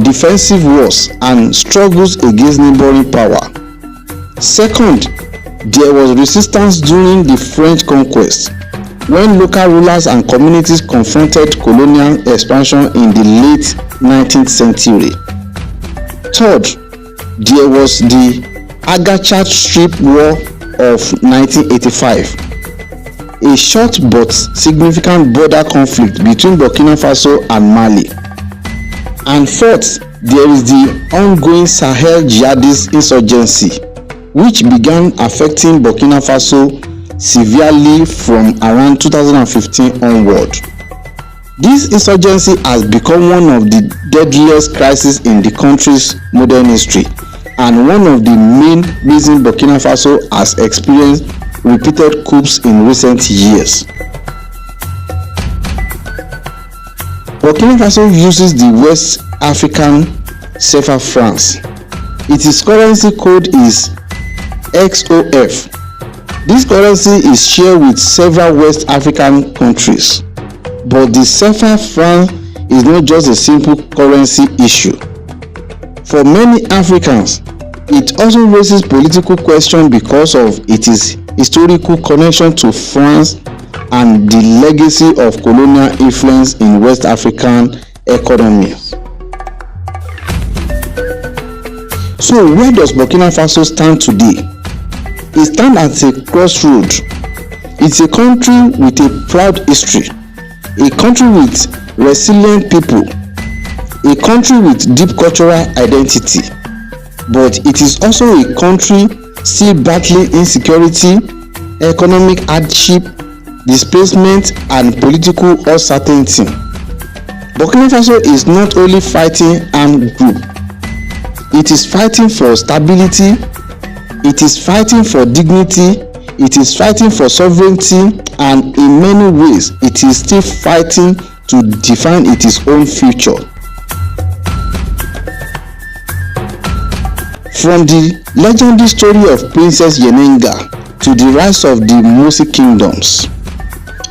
defensive wars, and struggles against neighboring power. Second, there was resistance during the French conquest, when local rulers and communities confronted colonial expansion in the late 19th century. Third, there was the Agachat Strip War of 1985, a short but significant border conflict between Burkina Faso and Mali. And fourth, there is the ongoing Sahel jihadist insurgency, which began affecting Burkina Faso severely from around 2015 onward. This insurgency has become one of the deadliest crises in the country's modern history, and one of the main reasons Burkina Faso has experienced repeated coups in recent years. Burkina Faso uses the West African CFA francs. Its currency code is XOF. This currency is shared with several West African countries, but the CFA franc is not just a simple currency issue. For many Africans, it also raises political questions because of its historical connection to France and the legacy of colonial influence in West African economies. So where does Burkina Faso stand today? It stands at a crossroad. It's a country with a proud history, a country with resilient people, a country with deep cultural identity, but it is also a country still battling insecurity, economic hardship, displacement, and political uncertainty. Burkina Faso is not only fighting armed group, it is fighting for stability, it is fighting for dignity, it is fighting for sovereignty, and in many ways it is still fighting to define its own future. From the legendary story of Princess Yenenga to the rise of the Mosi kingdoms,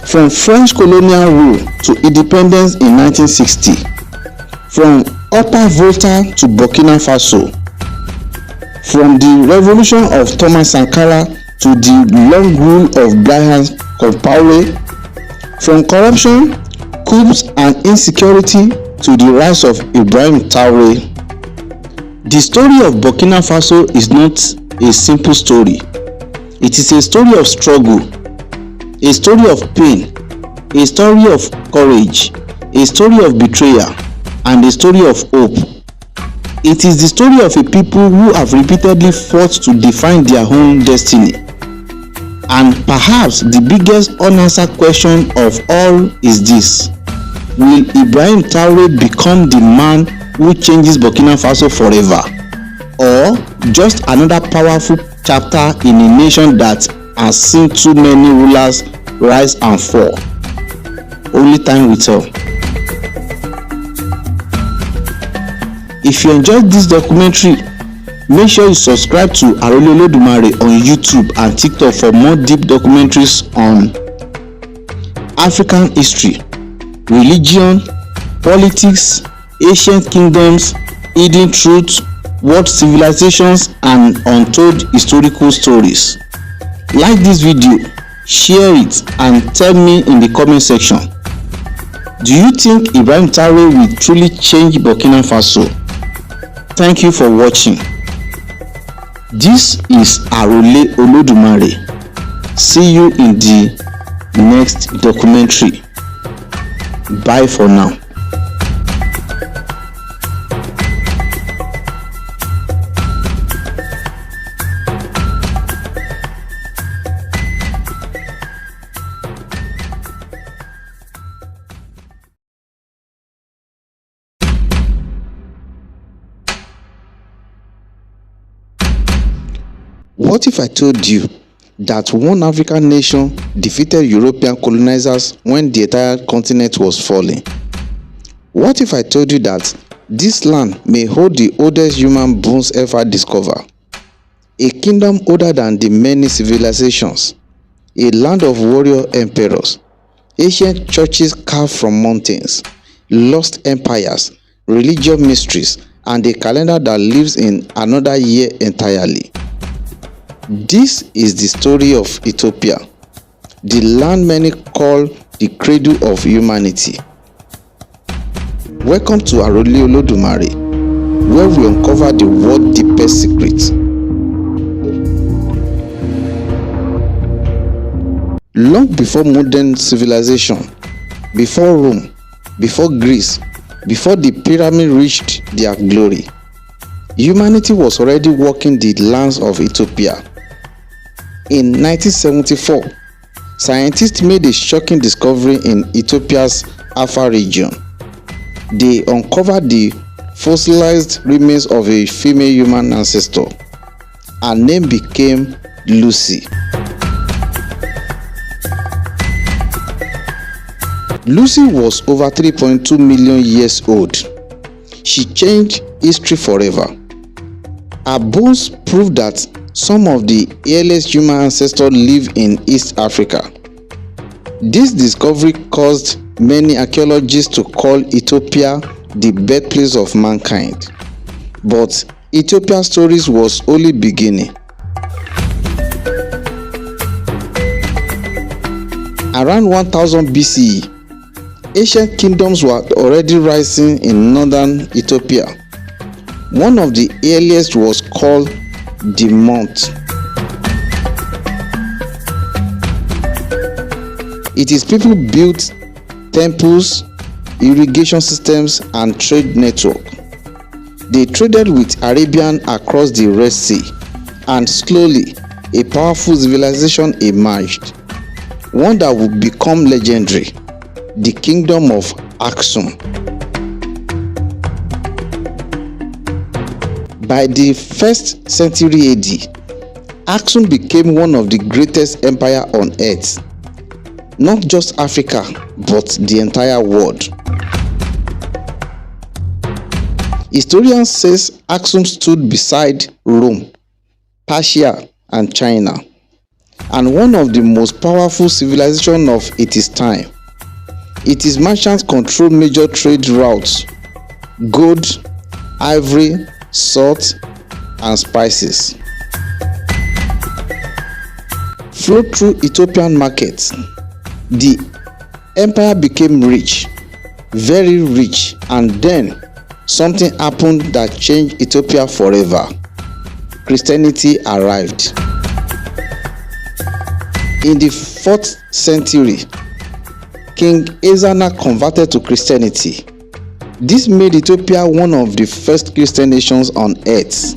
from French colonial rule to independence in 1960, from Upper Volta to Burkina Faso, from the revolution of Thomas Sankara to the long rule of Blaise Compaoré, from corruption, coups and insecurity to the rise of Ibrahim Traoré. The story of Burkina Faso is not a simple story. It is a story of struggle, a story of pain, a story of courage, a story of betrayal, and a story of hope. It is the story of a people who have repeatedly fought to define their own destiny. And perhaps the biggest unanswered question of all is this: will Ibrahim Traoré become the man who changes Burkina Faso forever, or just another powerful chapter in a nation that has seen too many rulers rise and fall? Only time will tell. If you enjoyed this documentary, make sure you subscribe to Arole Olodumare on YouTube and TikTok for more deep documentaries on African history, religion, politics, ancient kingdoms, hidden truths, world civilizations, and untold historical stories. Like this video, share it, and tell me in the comment section, do you think Ibrahim Traoré will truly change Burkina Faso? Thank you for watching. This is Arole Olodumare. See you in the next documentary. Bye for now. What if I told you that one African nation defeated European colonizers when the entire continent was falling? What if I told you that this land may hold the oldest human bones ever discovered? A kingdom older than the many civilizations, a land of warrior emperors, ancient churches carved from mountains, lost empires, religious mysteries, and a calendar that lives in another year entirely. This is the story of Ethiopia, the land many call the cradle of humanity. Welcome to Arole Olodumare, where we uncover the world's deepest secrets. Long before modern civilization, before Rome, before Greece, before the pyramid reached their glory, humanity was already walking the lands of Ethiopia. In 1974, scientists made a shocking discovery in Ethiopia's Afar region. They uncovered the fossilized remains of a female human ancestor. Her name became Lucy. Lucy was over 3.2 million years old. She changed history forever. Her bones prove that some of the earliest human ancestors live in East Africa. This discovery caused many archaeologists to call Ethiopia the birthplace of mankind. But Ethiopia's story was only beginning. Around 1000 BCE, ancient kingdoms were already rising in northern Ethiopia. One of the earliest was called the Mount. It is people built temples, irrigation systems, and trade network. They traded with Arabians across the Red Sea, and slowly a powerful civilization emerged, one that would become legendary, the Kingdom of Aksum. By the 1st century AD, Aksum became one of the greatest empires on earth, not just Africa, but the entire world. Historians say Aksum stood beside Rome, Persia, and China, and one of the most powerful civilizations of its time. Its merchants controlled major trade routes: gold, ivory, salt, and spices flowed through Ethiopian markets. The empire became rich, very rich, and then something happened that changed Ethiopia forever. Christianity arrived. In the 4th century, King Ezana converted to Christianity. This made Ethiopia one of the first Christian nations on earth.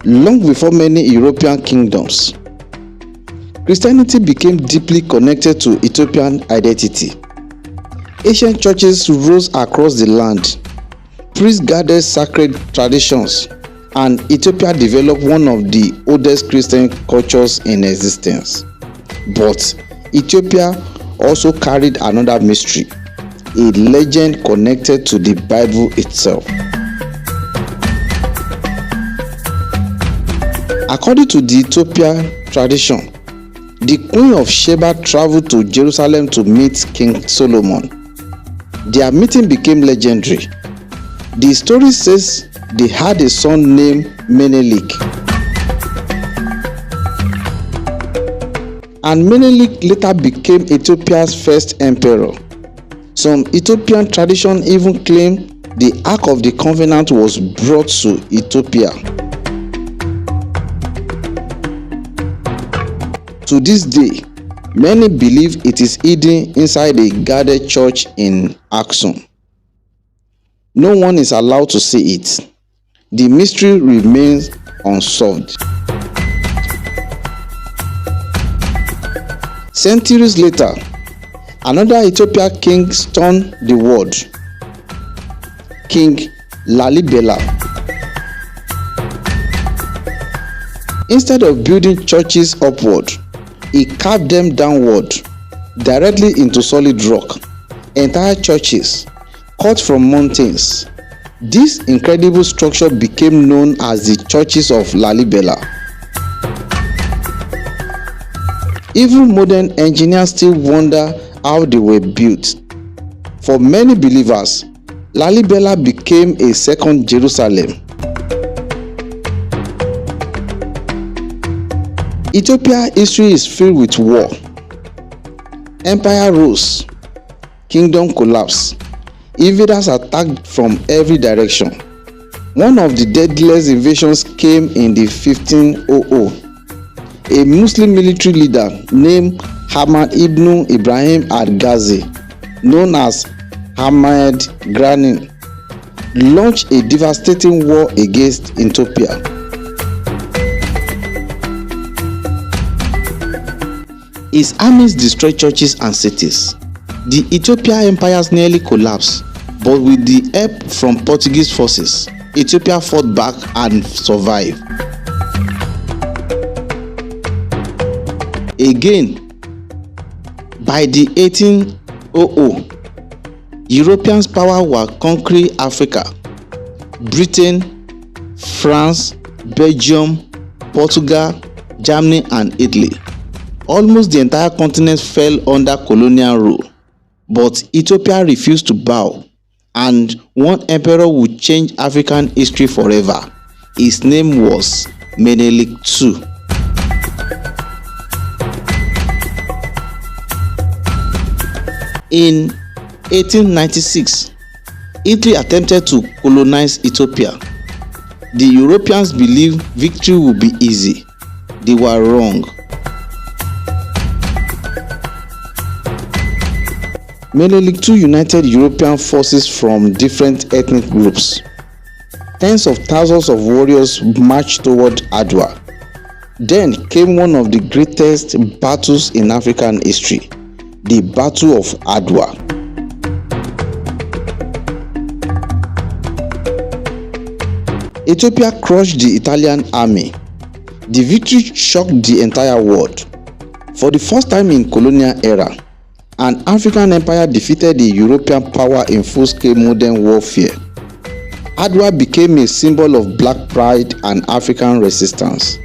Long before many European kingdoms, Christianity became deeply connected to Ethiopian identity. Ancient churches rose across the land, priests guarded sacred traditions, and Ethiopia developed one of the oldest Christian cultures in existence. But Ethiopia also carried another mystery, a legend connected to the Bible itself. According to the Ethiopian tradition, the Queen of Sheba traveled to Jerusalem to meet King Solomon. Their meeting became legendary. The story says they had a son named Menelik. And Menelik later became Ethiopia's first emperor. Some Ethiopian tradition even claim the Ark of the Covenant was brought to Ethiopia. To this day, many believe it is hidden inside a guarded church in Aksum. No one is allowed to see it. The mystery remains unsolved. Centuries later, another Ethiopian king stunned the world, King Lalibela. Instead of building churches upward, he carved them downward, directly into solid rock. Entire churches, cut from mountains. This incredible structure became known as the churches of Lalibela. Even modern engineers still wonder how they were built. For many believers, Lalibela became a second Jerusalem. Ethiopia's history is filled with war. Empire rose, kingdom collapsed, invaders attacked from every direction. One of the deadliest invasions came in the 1500. A Muslim military leader named Hamad ibn Ibrahim al-Ghazi, known as Ahmad Granny, launched a devastating war against Ethiopia. His armies destroyed churches and cities. The Ethiopian empires nearly collapsed, but with the help from Portuguese forces, Ethiopia fought back and survived. Again, by the 1800s, Europeans' power were conquering Africa. Britain, France, Belgium, Portugal, Germany, and Italy. Almost the entire continent fell under colonial rule, but Ethiopia refused to bow, and one emperor would change African history forever. His name was Menelik II. In 1896, Italy attempted to colonize Ethiopia. The Europeans believed victory would be easy. They were wrong. Menelik II united European forces from different ethnic groups. Tens of thousands of warriors marched toward Adwa. Then came one of the greatest battles in African history, the Battle of Adwa. Ethiopia crushed the Italian army. The victory shocked the entire world. For the first time in colonial era, an African empire defeated a European power in full-scale modern warfare. Adwa became a symbol of black pride and African resistance.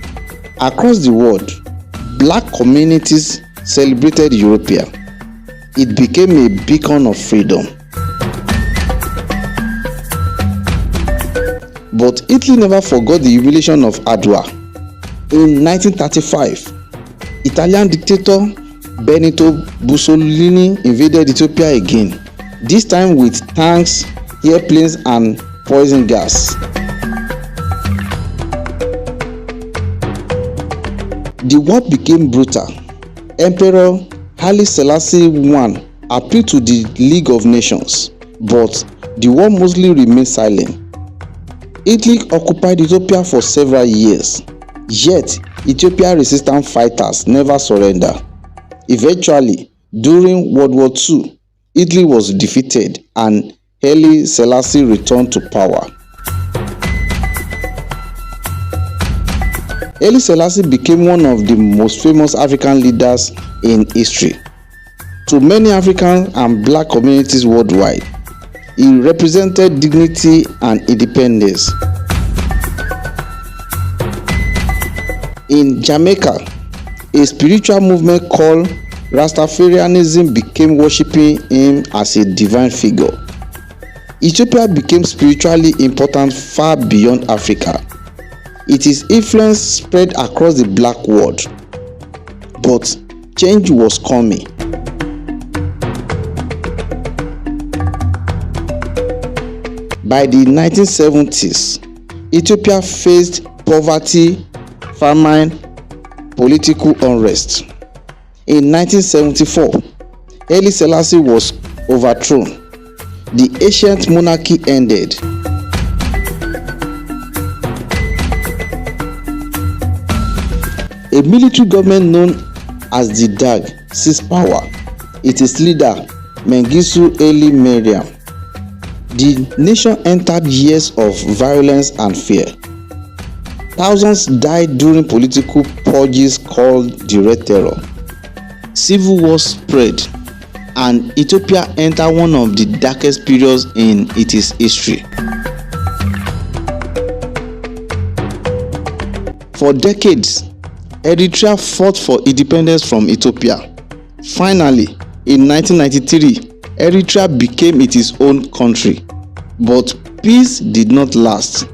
Across the world, black communities celebrated Europia. It became a beacon of freedom. But Italy never forgot the humiliation of Adwa. In 1935, Italian dictator Benito Mussolini invaded Ethiopia again, this time with tanks, airplanes and poison gas. The war became brutal. Emperor Haile Selassie I appealed to the League of Nations, but the war mostly remained silent. Italy occupied Ethiopia for several years, yet Ethiopian resistance fighters never surrendered. Eventually, during World War II, Italy was defeated and Haile Selassie returned to power. Haile Selassie became one of the most famous African leaders in history. To many African and black communities worldwide, he represented dignity and independence. In Jamaica, a spiritual movement called Rastafarianism became worshipping him as a divine figure. Ethiopia became spiritually important far beyond Africa. Its influence spread across the black world, but change was coming. By the 1970s, Ethiopia faced poverty, famine, political unrest. In 1974, Haile Selassie was overthrown. The ancient monarchy ended. A military government known as the DAG seized power. Its leader, Mengistu Haile Mariam. The nation entered years of violence and fear. Thousands died during political purges called the Red Terror. Civil war spread, and Ethiopia entered one of the darkest periods in its history. For decades, Eritrea fought for independence from Ethiopia. Finally, in 1993, Eritrea became its own country, but peace did not last.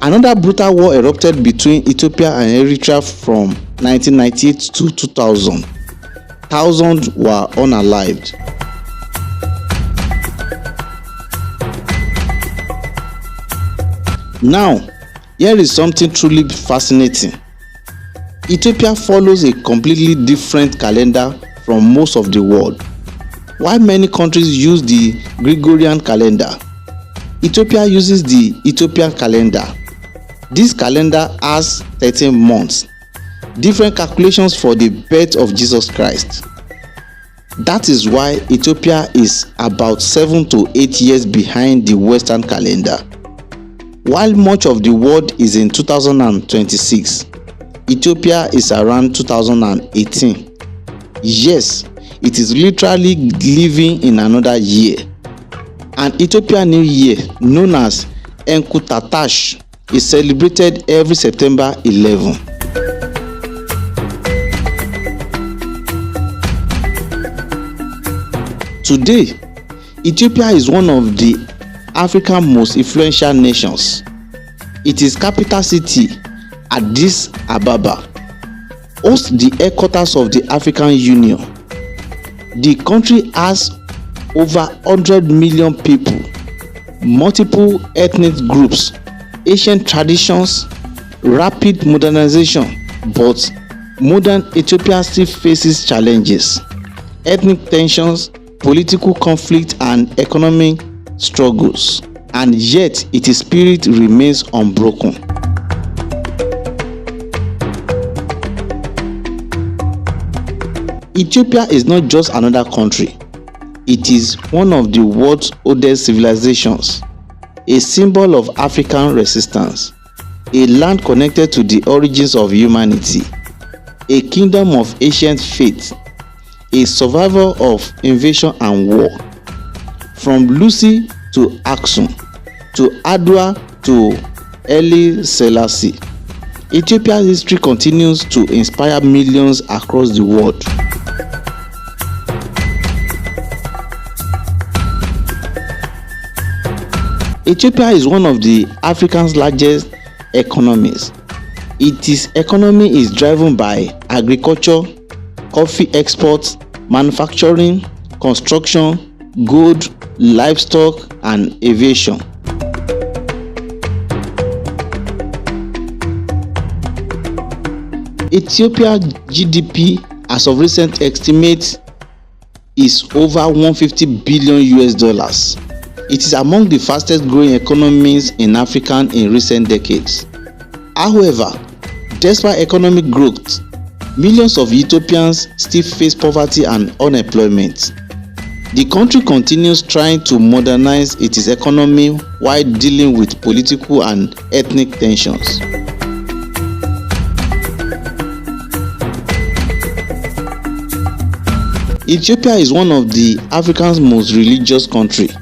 Another brutal war erupted between Ethiopia and Eritrea from 1998 to 2000. Thousands were unalived. Now, here is something truly fascinating. Ethiopia follows a completely different calendar from most of the world. While many countries use the Gregorian calendar, Ethiopia uses the Ethiopian calendar. This calendar has 13 months, different calculations for the birth of Jesus Christ. That is why Ethiopia is about 7 to 8 years behind the Western calendar. While much of the world is in 2026, Ethiopia is around 2018. Yes, it is literally living in another year. An Ethiopian New Year, known as Enkutatash, is celebrated every September 11. Today, Ethiopia is one of the Africa's most influential nations. Its capital city, Addis Ababa, hosts the headquarters of the African Union. The country has over 100 million people, multiple ethnic groups, ancient traditions, rapid modernization, but modern Ethiopia still faces challenges, ethnic tensions, political conflict and economic struggles, and yet its spirit remains unbroken. Ethiopia is not just another country. It is one of the world's oldest civilizations. a symbol of African resistance, a land connected to the origins of humanity, a kingdom of ancient faith, a survivor of invasion and war. From Lucy to Aksum, to Adwa to Haile Selassie, Ethiopia's history continues to inspire millions across the world. Ethiopia is one of the Africa's largest economies. Its economy is driven by agriculture, coffee exports, manufacturing, construction, gold, livestock, and aviation. Ethiopia's GDP as of recent estimates is over $150 billion. It is among the fastest growing economies in Africa in recent decades. However, despite economic growth, millions of Ethiopians still face poverty and unemployment. The country continues trying to modernize its economy while dealing with political and ethnic tensions. Ethiopia is one of the Africa's most religious countries.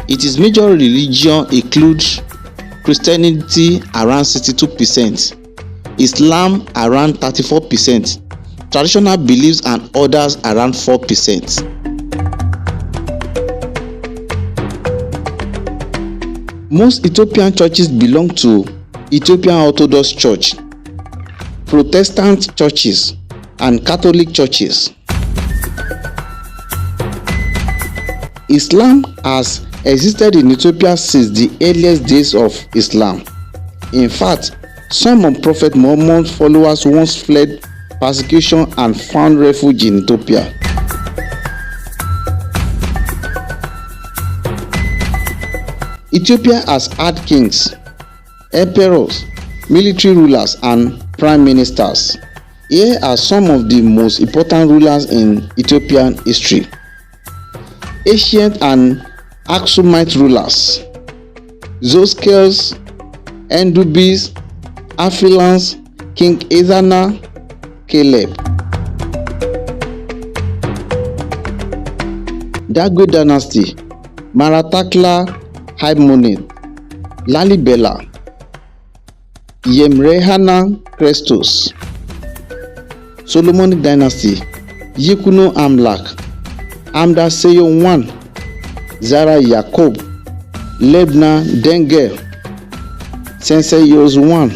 Its major religion includes Christianity around 62%, Islam around 34%, traditional beliefs and others around 4%. Most Ethiopian churches belong to Ethiopian Orthodox Church, Protestant churches, and Catholic churches. Islam has existed in Ethiopia since the earliest days of Islam. In fact, some of Prophet Muhammad's followers once fled persecution and found refuge in Ethiopia. Ethiopia has had kings, emperors, military rulers, and prime ministers. Here are some of the most important rulers in Ethiopian history. Ancient and Aksumite rulers: Zoskels, Endubis, Afilans, King Ezana, Caleb. Dagwe dynasty: Maratakla, Haimonid, Lalibela, Yemrehana Krestos. Solomonic dynasty: Yekuno Amlak, Amda Seyon I, Zara Yakob, Lebna Dengel, Sensei Yos I.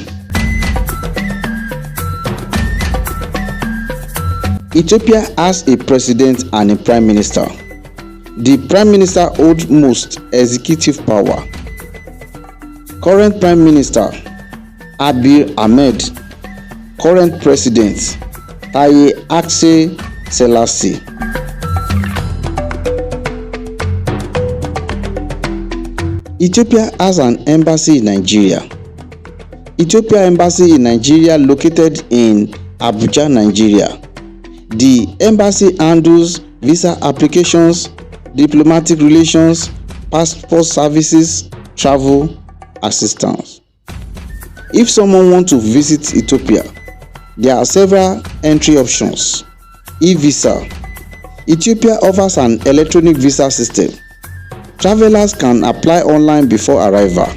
Ethiopia has a president and a prime minister. The prime minister holds most executive power. Current prime minister Abiy Ahmed. Current president Haile Selassie. Ethiopia has an embassy in Nigeria. Ethiopia Embassy in Nigeria located in Abuja, Nigeria. The embassy handles visa applications, diplomatic relations, passport services, travel assistance. If someone wants to visit Ethiopia, there are several entry options. E-visa. Ethiopia offers an electronic visa system. Travelers can apply online before arrival.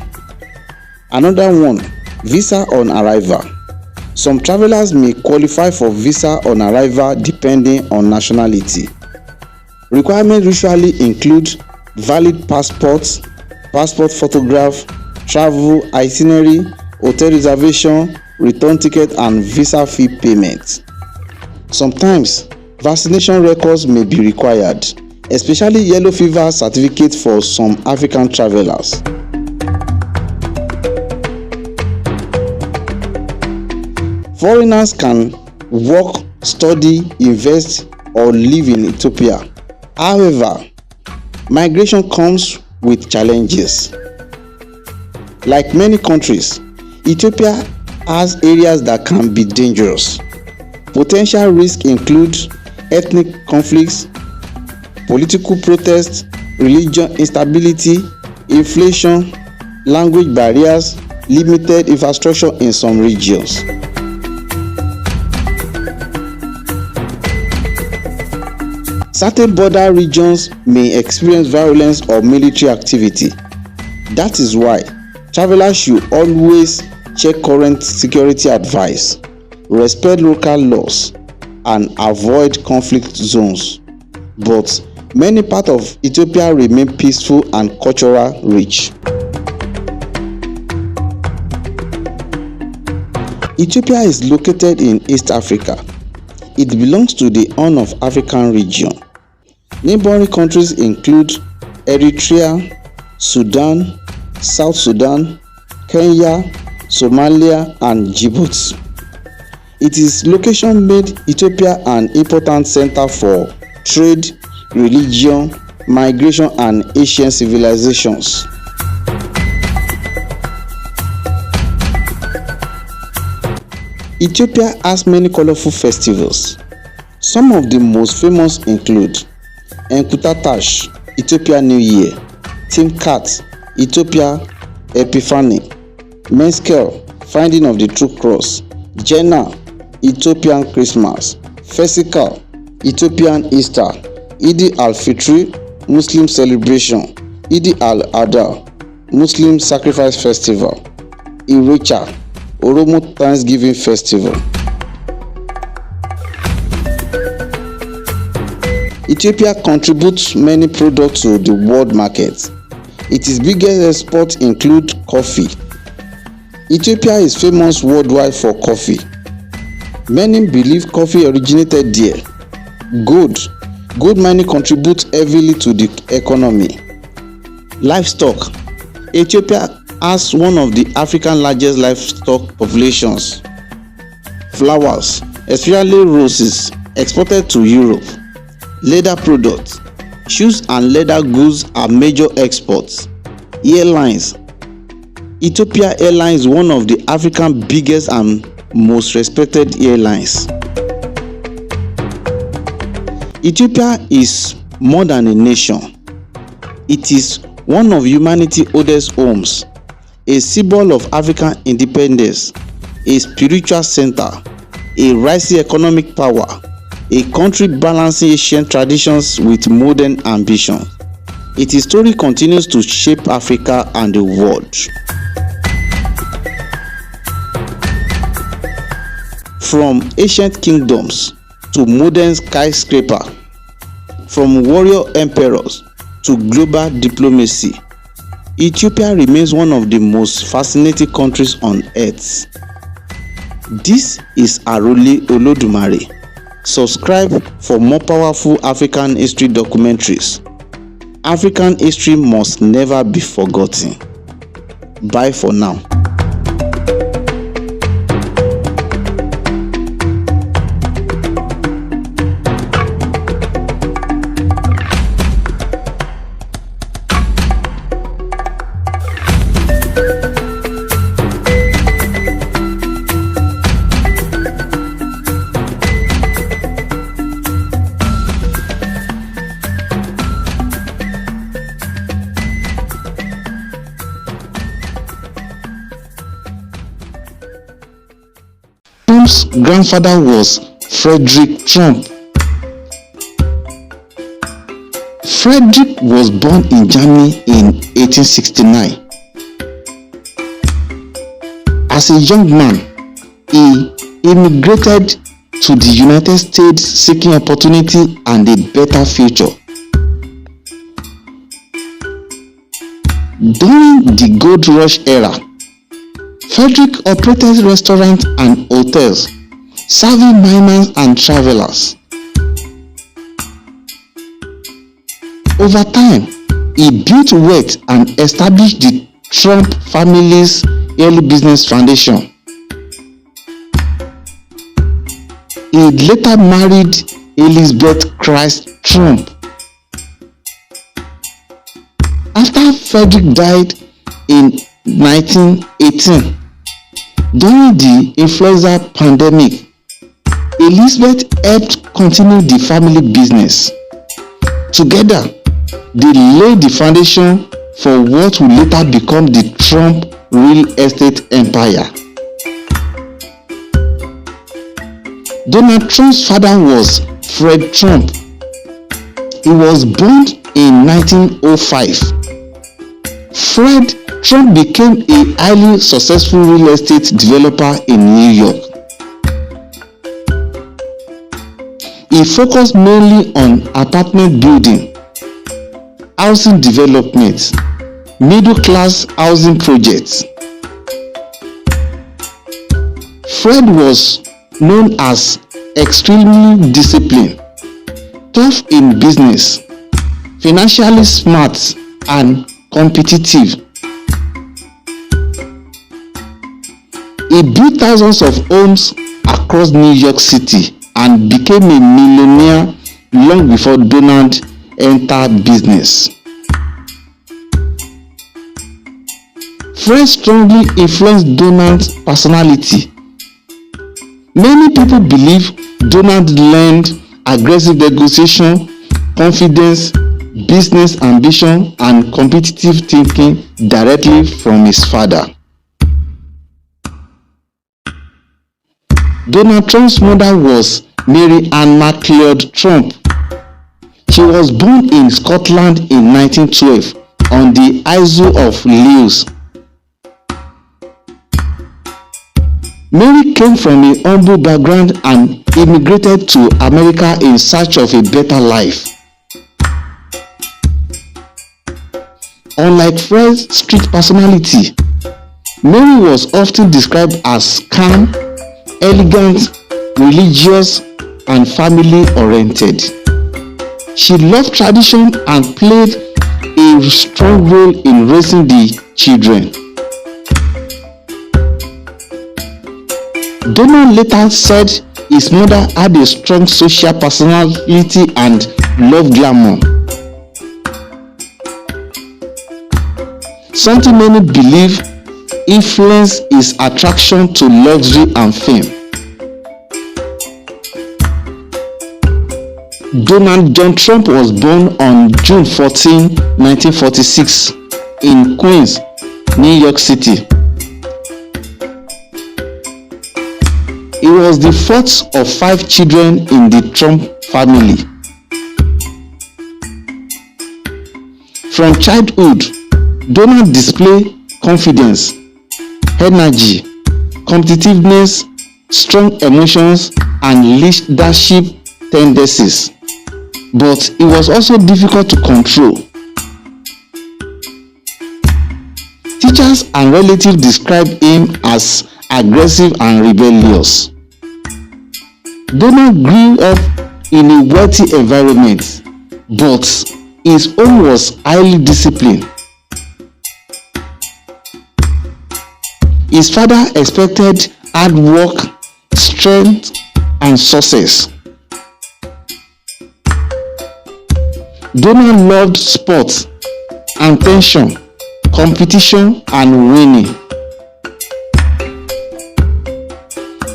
Another one, visa on arrival. Some travelers may qualify for visa on arrival depending on nationality. Requirements usually include valid passports, passport photograph, travel itinerary, hotel reservation, return ticket, and visa fee payment. Sometimes, vaccination records may be required, especially yellow fever certificates for some African travelers. Foreigners can work, study, invest, or live in Ethiopia. However, migration comes with challenges. Like many countries, Ethiopia has areas that can be dangerous. Potential risks include ethnic conflicts, political protests, religious instability, inflation, language barriers, limited infrastructure in some regions. Certain border regions may experience violence or military activity. That is why travelers should always check current security advice, respect local laws, and avoid conflict zones. But many parts of Ethiopia remain peaceful and culturally rich. Ethiopia is located in East Africa. It belongs to the Horn of African region. Neighboring countries include Eritrea, Sudan, South Sudan, Kenya, Somalia, and Djibouti. Its location made Ethiopia an important center for trade, religion, migration, and ancient civilizations. Ethiopia has many colorful festivals. Some of the most famous include Enkutataash, Ethiopia New Year, Timkat, Ethiopia Epiphany, Meskel, Finding of the True Cross, Jena, Ethiopian Christmas, Festival, Ethiopian Easter, Eid al-Fitr, Muslim celebration, Eid al-Adha, Muslim sacrifice festival, Irecha, Oromo Thanksgiving festival. Ethiopia contributes many products to the world market. Its biggest exports include coffee. Ethiopia is famous worldwide for coffee. Many believe coffee originated there. Gold mining contributes heavily to the economy. Livestock. Ethiopia has one of the African largest livestock populations. Flowers, especially roses, exported to Europe. Leather products. Shoes and leather goods are major exports. Airlines. Ethiopia Airlines is one of the African biggest and most respected airlines. Ethiopia is more than a nation. It is one of humanity's oldest homes, a symbol of African independence, a spiritual center, a rising economic power, a country balancing ancient traditions with modern ambition. Its story continues to shape Africa and the world. From ancient kingdoms to modern skyscraper, from warrior emperors to global diplomacy, Ethiopia remains one of the most fascinating countries on earth. This is Arole Olodumare. Subscribe for more powerful African history documentaries. African history must never be forgotten. Bye for now. Trump's grandfather was Frederick Trump. Frederick was born in Germany in 1869. As a young man, he immigrated to the United States seeking opportunity and a better future. During the gold rush era, Frederick operated restaurants and hotels, serving miners and travelers. Over time, he built wealth and established the Trump family's early business foundation. He later married Elizabeth Christ Trump. After Frederick died in 1918, during the influenza pandemic, Elizabeth helped continue the family business. Together, they laid the foundation for what would later become the Trump real estate empire. Donald Trump's father was Fred Trump. He was born in 1905. Fred Trump became a highly successful real estate developer in New York. He focused mainly on apartment building, housing development, middle-class housing projects. Fred was known as extremely disciplined, tough in business, financially smart, and competitive. He built thousands of homes across New York City and became a millionaire long before Donald entered business. Fred strongly influenced Donald's personality. Many people believe Donald learned aggressive negotiation, confidence, business ambition, and competitive thinking directly from his father. Donald Trump's mother was Mary Ann MacLeod Trump. She was born in Scotland in 1912 on the Isle of Lewis. Mary came from a humble background and immigrated to America in search of a better life. Unlike Fred's street personality, Mary was often described as calm, elegant, religious, and family-oriented. She loved tradition and played a strong role in raising the children. Donald later said his mother had a strong social personality and loved glamour, something many believe influence his attraction to luxury and fame. Donald John Trump was born on June 14, 1946 in Queens, New York City. He was the fourth of 5 children in the Trump family. From childhood, Donald displayed confidence, energy, competitiveness, strong emotions, and leadership tendencies. But it was also difficult to control. Teachers and relatives described him as aggressive and rebellious. Donald grew up in a wealthy environment, but his home was highly disciplined. His father expected hard work, strength, and success. Donald loved sports, attention, competition, and winning.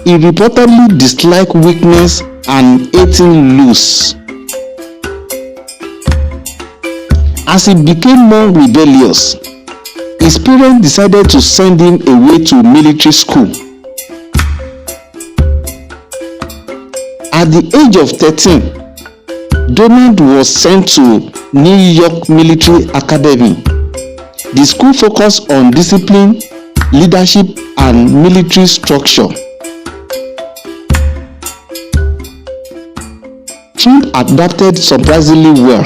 He reportedly disliked weakness and hating loose. As he became more rebellious, his parents decided to send him away to military school. At the age of 13, Donald was sent to New York Military Academy. The school focused on discipline, leadership, and military structure. Trump adapted surprisingly well.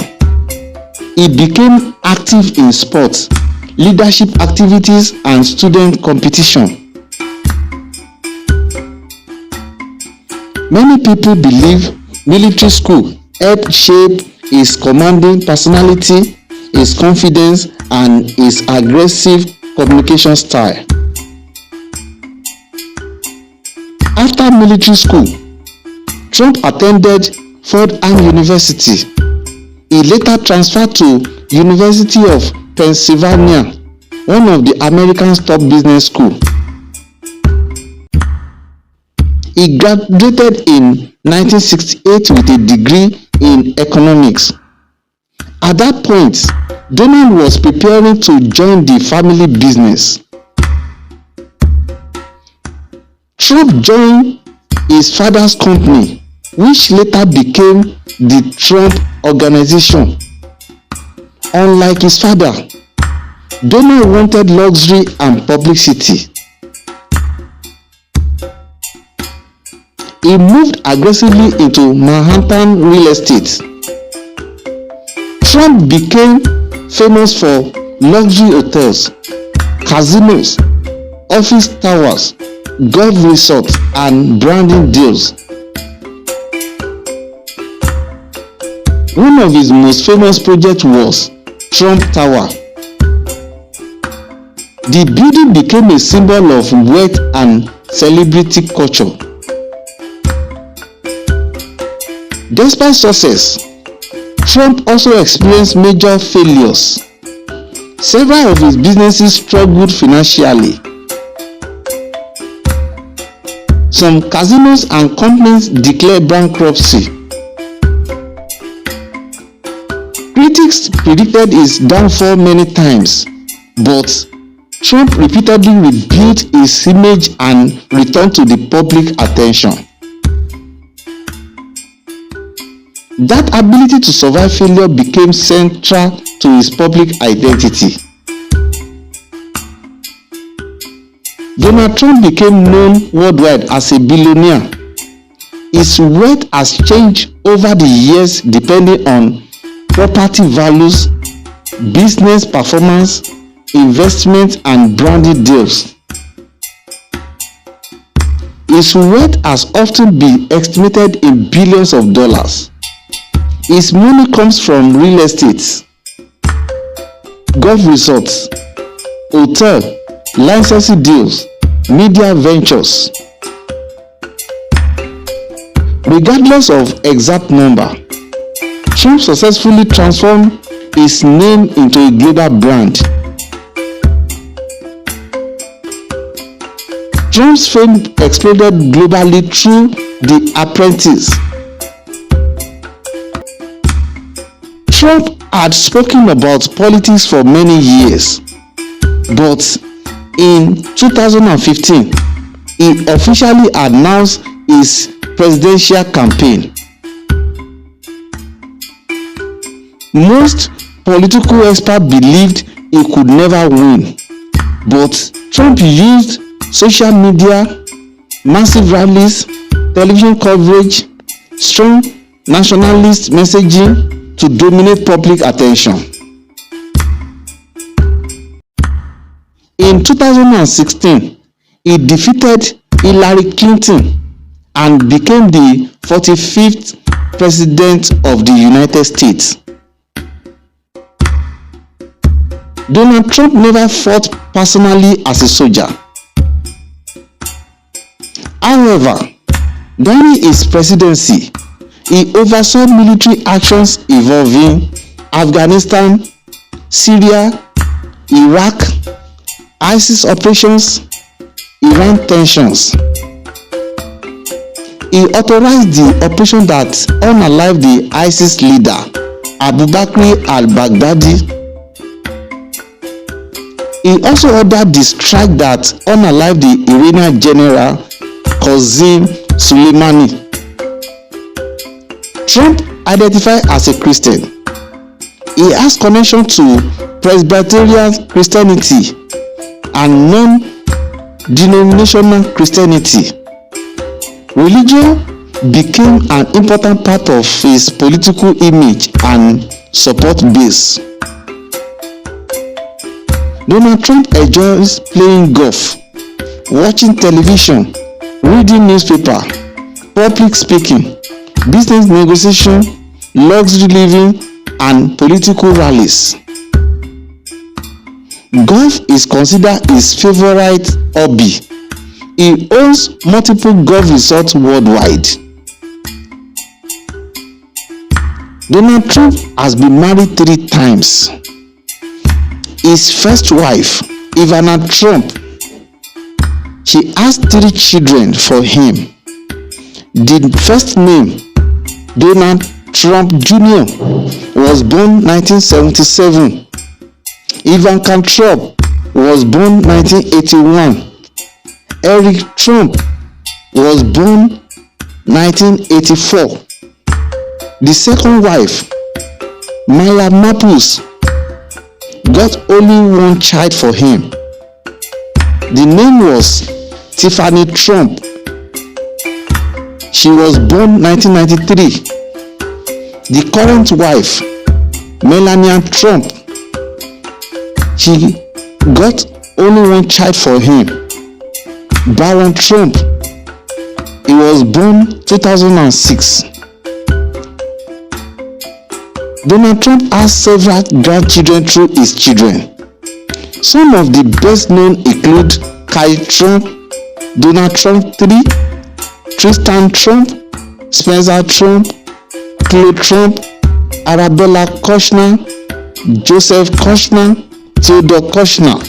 He became active in sports, leadership activities, and student competition. Many people believe military school helped shape his commanding personality, his confidence, and his aggressive communication style. After military school, Trump attended Fordham University. He later transferred to University of Pennsylvania, one of the America's top business schools. He graduated in 1968 with a degree in economics. At that point, Donald was preparing to join the family business. Trump joined his father's company, which later became the Trump Organization. Unlike his father, Donald wanted luxury and publicity. He moved aggressively into Manhattan real estate. Trump became famous for luxury hotels, casinos, office towers, golf resorts, and branding deals. One of his most famous projects was Trump Tower. The building became a symbol of wealth and celebrity culture. Despite success, Trump also experienced major failures. Several of his businesses struggled financially. Some casinos and companies declared bankruptcy. Critics predicted his downfall many times, but Trump repeatedly rebuilt his image and returned to the public attention. That ability to survive failure became central to his public identity. Donald Trump became known worldwide as a billionaire. His wealth has changed over the years depending on property values, business performance, investment, and branding deals. His wealth has often been estimated in billions of dollars. His money comes from real estate, golf resorts, hotel, licensing deals, media ventures. Regardless of exact number, Trump successfully transformed his name into a global brand. Trump's fame exploded globally through The Apprentice. Trump had spoken about politics for many years, but in 2015, he officially announced his presidential campaign. Most political experts believed he could never win, but Trump used social media, massive rallies, television coverage, strong nationalist messaging to dominate public attention. In 2016, he defeated Hillary Clinton and became the 45th President of the United States. Donald Trump never fought personally as a soldier. However, during his presidency, he oversaw military actions involving Afghanistan, Syria, Iraq, ISIS operations, Iran tensions. He authorized the operation that unalived the ISIS leader, Bakare al-Baghdadi. He also ordered the strike that unalived the Iranian general Qasem Soleimani. Trump identified as a Christian. He has connection to Presbyterian Christianity and non-denominational Christianity. Religion became an important part of his political image and support base. Donald Trump enjoys playing golf, watching television, reading newspaper, public speaking, business negotiation, luxury living, and political rallies. Golf is considered his favorite hobby. He owns multiple golf resorts worldwide. Donald Trump has been married 3 times. His first wife, Ivana Trump, she has 3 children for him. The first name, Donald Trump Jr., was born 1977 Ivanka Trump was born 1981. Eric Trump was born 1984. The second wife, Maya Maples, got only one child for him. The name was Tiffany Trump. She was born 1993. The current wife, Melania Trump, she got only one child for him, Baron Trump. He was born 2006. Donald Trump has several grandchildren through his children. Some of the best known include Kai Trump, Donald Trump III, Tristan Trump, Spencer Trump, Chloe Trump, Arabella Kushner, Joseph Kushner, Theodore Kushner.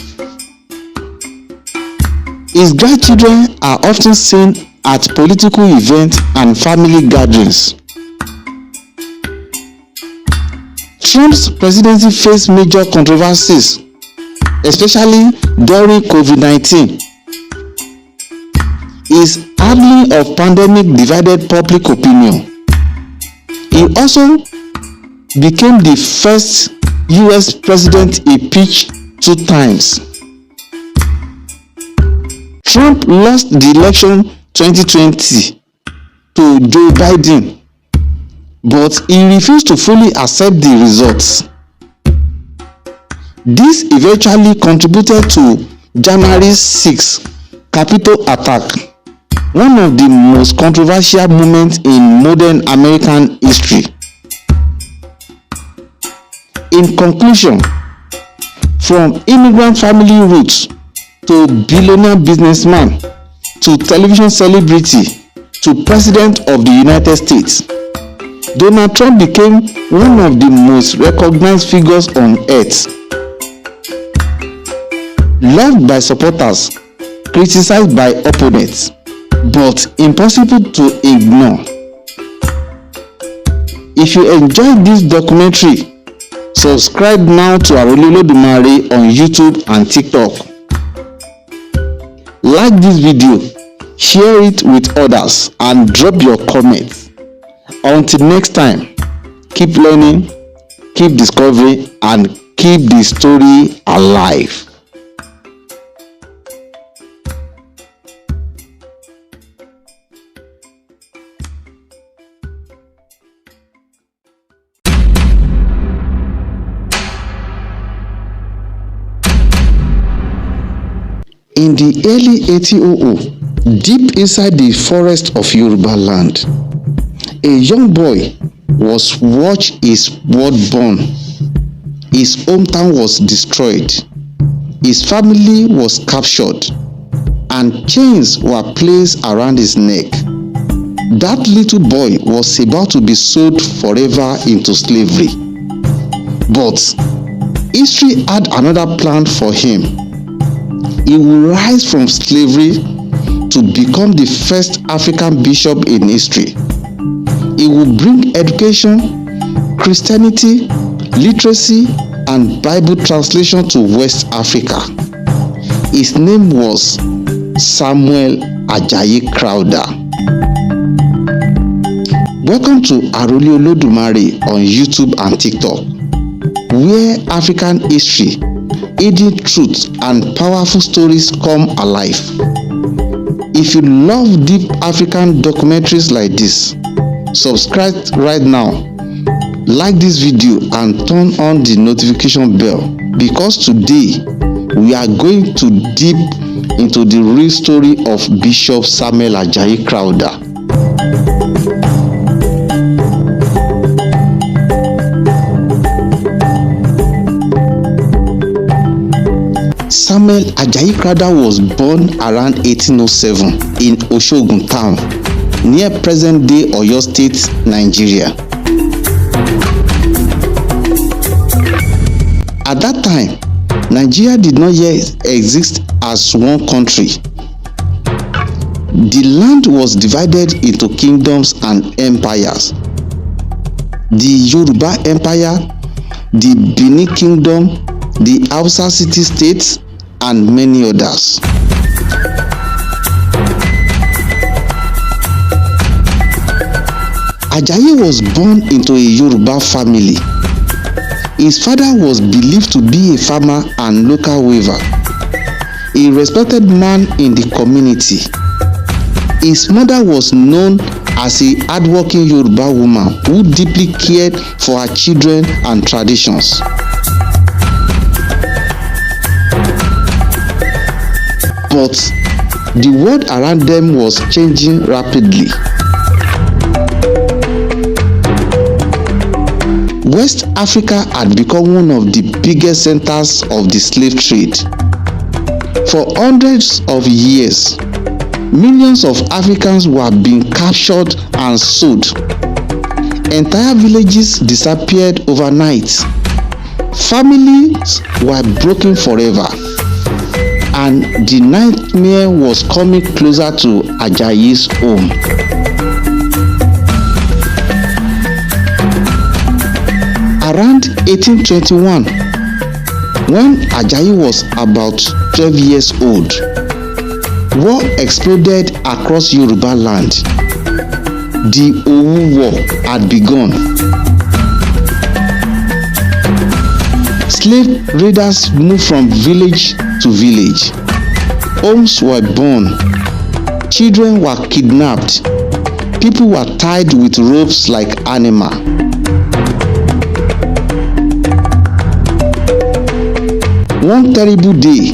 His grandchildren are often seen at political events and family gatherings. Trump's presidency faced major controversies, especially during COVID-19. His handling of pandemic divided public opinion. He also became the first US president impeached 2 times. Trump lost the election 2020 to Joe Biden, but he refused to fully accept the results. This eventually contributed to January 6 Capitol attack, one of the most controversial moments in modern American history. In conclusion, from immigrant family roots to billionaire businessman to television celebrity to President of the United States, Donald Trump became one of the most recognized figures on earth. Loved by supporters, criticized by opponents, but impossible to ignore. If you enjoyed this documentary, subscribe now to Arole Olodumare on YouTube and TikTok. Like this video, share it with others, and drop your comments. Until next time, keep learning, keep discovering, and keep the story alive. In the early 1800s, deep inside the forest of Yoruba land, a young boy was watched his world born. His hometown was destroyed. His family was captured, and chains were placed around his neck. That little boy was about to be sold forever into slavery. But history had another plan for him. He will rise from slavery to become the first African bishop in history. He will bring education, Christianity, literacy, and Bible translation to West Africa. His name was Samuel Ajayi Crowther. Welcome to Arole Olodumare on YouTube and TikTok, where African history, hidden truths, and powerful stories come alive. If you love deep African documentaries like this, subscribe right now, like this video, and turn on the notification bell, because today we are going to deep into the real story of Bishop Samuel Ajayi Crowther. Samuel Ajayi Crowther was born around 1807 in Oshogun town, near present-day Oyo State, Nigeria. At that time, Nigeria did not yet exist as one country. The land was divided into kingdoms and empires. The Yoruba Empire, the Benin Kingdom, the Hausa city-states, and many others. Ajayi was born into a Yoruba family. His father was believed to be a farmer and local weaver, a respected man in the community. His mother was known as a hardworking Yoruba woman who deeply cared for her children and traditions. But the world around them was changing rapidly. West Africa had become one of the biggest centers of the slave trade. For hundreds of years, millions of Africans were being captured and sold. Entire villages disappeared overnight. Families were broken forever. And the nightmare was coming closer to Ajayi's home. Around 1821, when Ajayi was about 12 years old, war exploded across Yoruba land. The Owu War had begun. Slave raiders moved from village to village. Homes were burned. Children were kidnapped. People were tied with ropes like animals. One terrible day,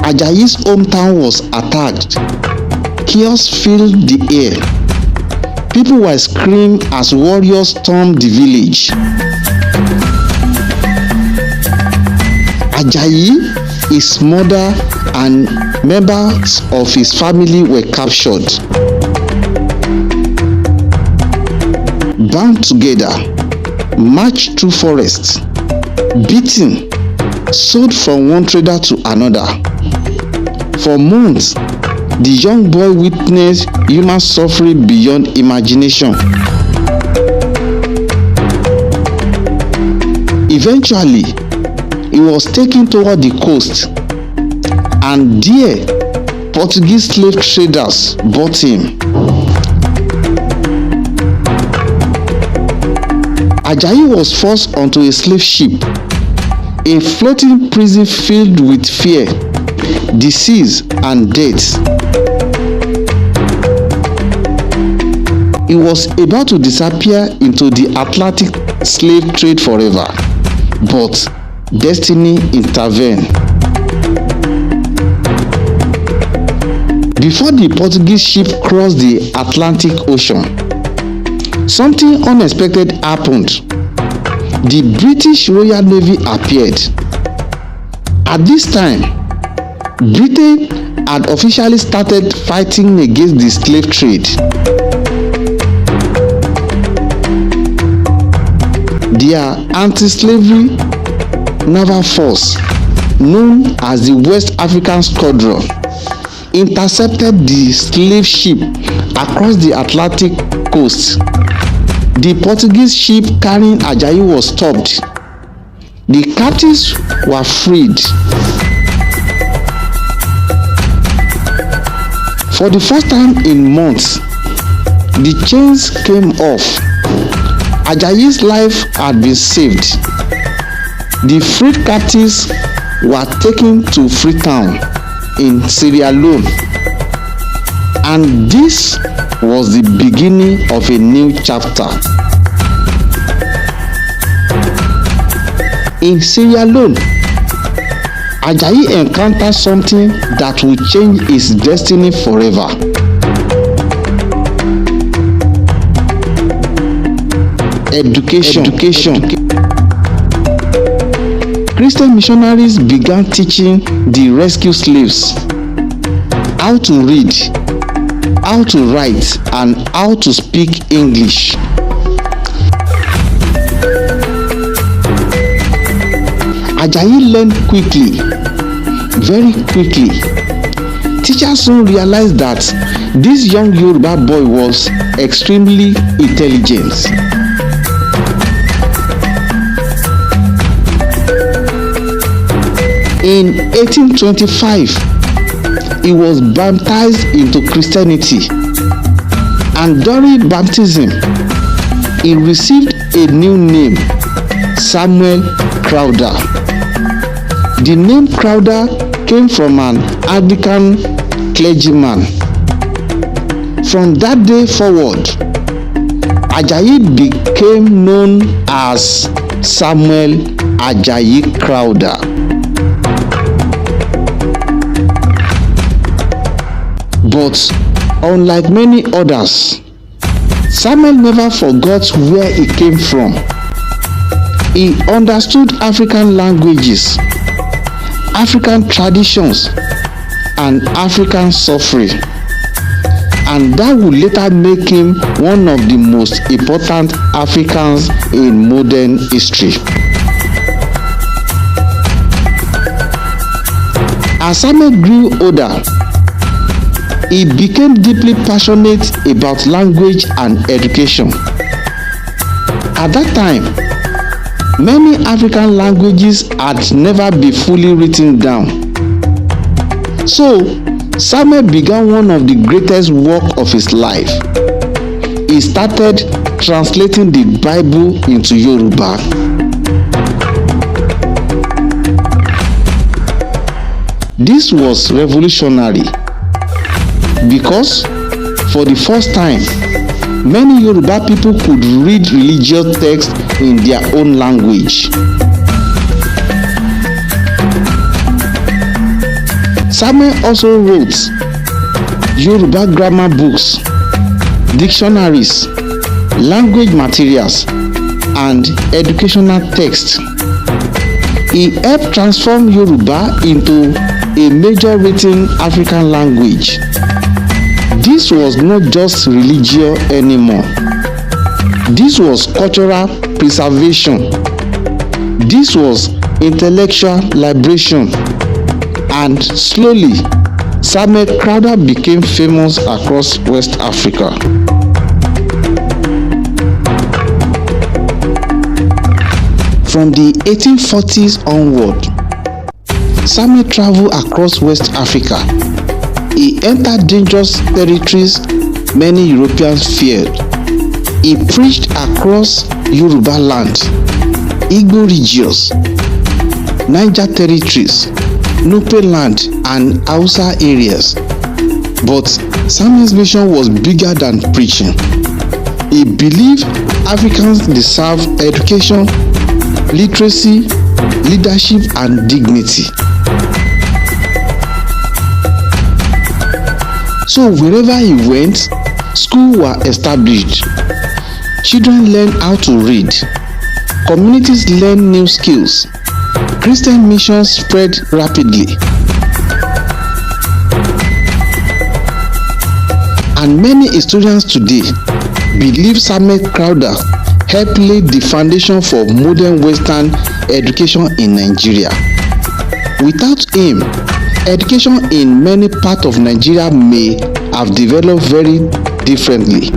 Ajayi's hometown was attacked. Chaos filled the air. People were screaming as warriors stormed the village. Ajayi, his mother, and members of his family were captured. Bound together, marched through forests, beaten, sold from one trader to another. For months, the young boy witnessed human suffering beyond imagination. Eventually, he was taken toward the coast, and there, Portuguese slave traders bought him. Ajayi was forced onto a slave ship, a floating prison filled with fear, disease, and death. He was about to disappear into the Atlantic slave trade forever, but destiny intervened. Before the Portuguese ship crossed the Atlantic Ocean, something unexpected happened. The British Royal Navy appeared. At this time, Britain had officially started fighting against the slave trade. Their anti-slavery naval force, known as the West African Squadron, intercepted the slave ship across the Atlantic coast. The Portuguese ship carrying Ajayi was stopped. The captives were freed. For the first time in months, the chains came off. Ajayi's life had been saved. The freed captives were taken to Freetown in Sierra Leone, and this was the beginning of a new chapter. In Sierra Leone, Ajayi encountered something that would change his destiny forever. Education. Christian missionaries began teaching the rescued slaves how to read, how to write, and how to speak English. Ajayi learned quickly, very quickly. Teachers soon realized that this young Yoruba boy was extremely intelligent. In 1825, he was baptized into Christianity, and during baptism, he received a new name, Samuel Crowther. The name Crowther came from an Anglican clergyman. From that day forward, Ajayi became known as Samuel Ajayi Crowther. But unlike many others, Samuel never forgot where he came from. He understood African languages, African traditions, and African suffering, and that would later make him one of the most important Africans in modern history. As Samuel grew older, he became deeply passionate about language and education. At that time, many African languages had never been fully written down. So, Samuel began one of the greatest work of his life. He started translating the Bible into Yoruba. This was revolutionary because for the first time, many Yoruba people could read religious texts in their own language. Samuel also wrote Yoruba grammar books, dictionaries, language materials, and educational texts. He helped transform Yoruba into a major written African language. This was not just religion anymore. This was cultural preservation. This was intellectual liberation. And slowly, Samuel Crowther became famous across West Africa. From the 1840s onward, Samuel traveled across West Africa. He entered dangerous territories many Europeans feared. He preached across Yoruba land, Igbo regions, Niger territories, Nupe land, and Hausa areas. But Samuel's mission was bigger than preaching. He believed Africans deserve education, literacy, leadership, and dignity. So wherever he went, schools were established. Children learned how to read. Communities learned new skills. Christian missions spread rapidly. And many historians today believe Samuel Crowther helped lay the foundation for modern Western education in Nigeria. Without him, education in many parts of Nigeria may have developed very differently.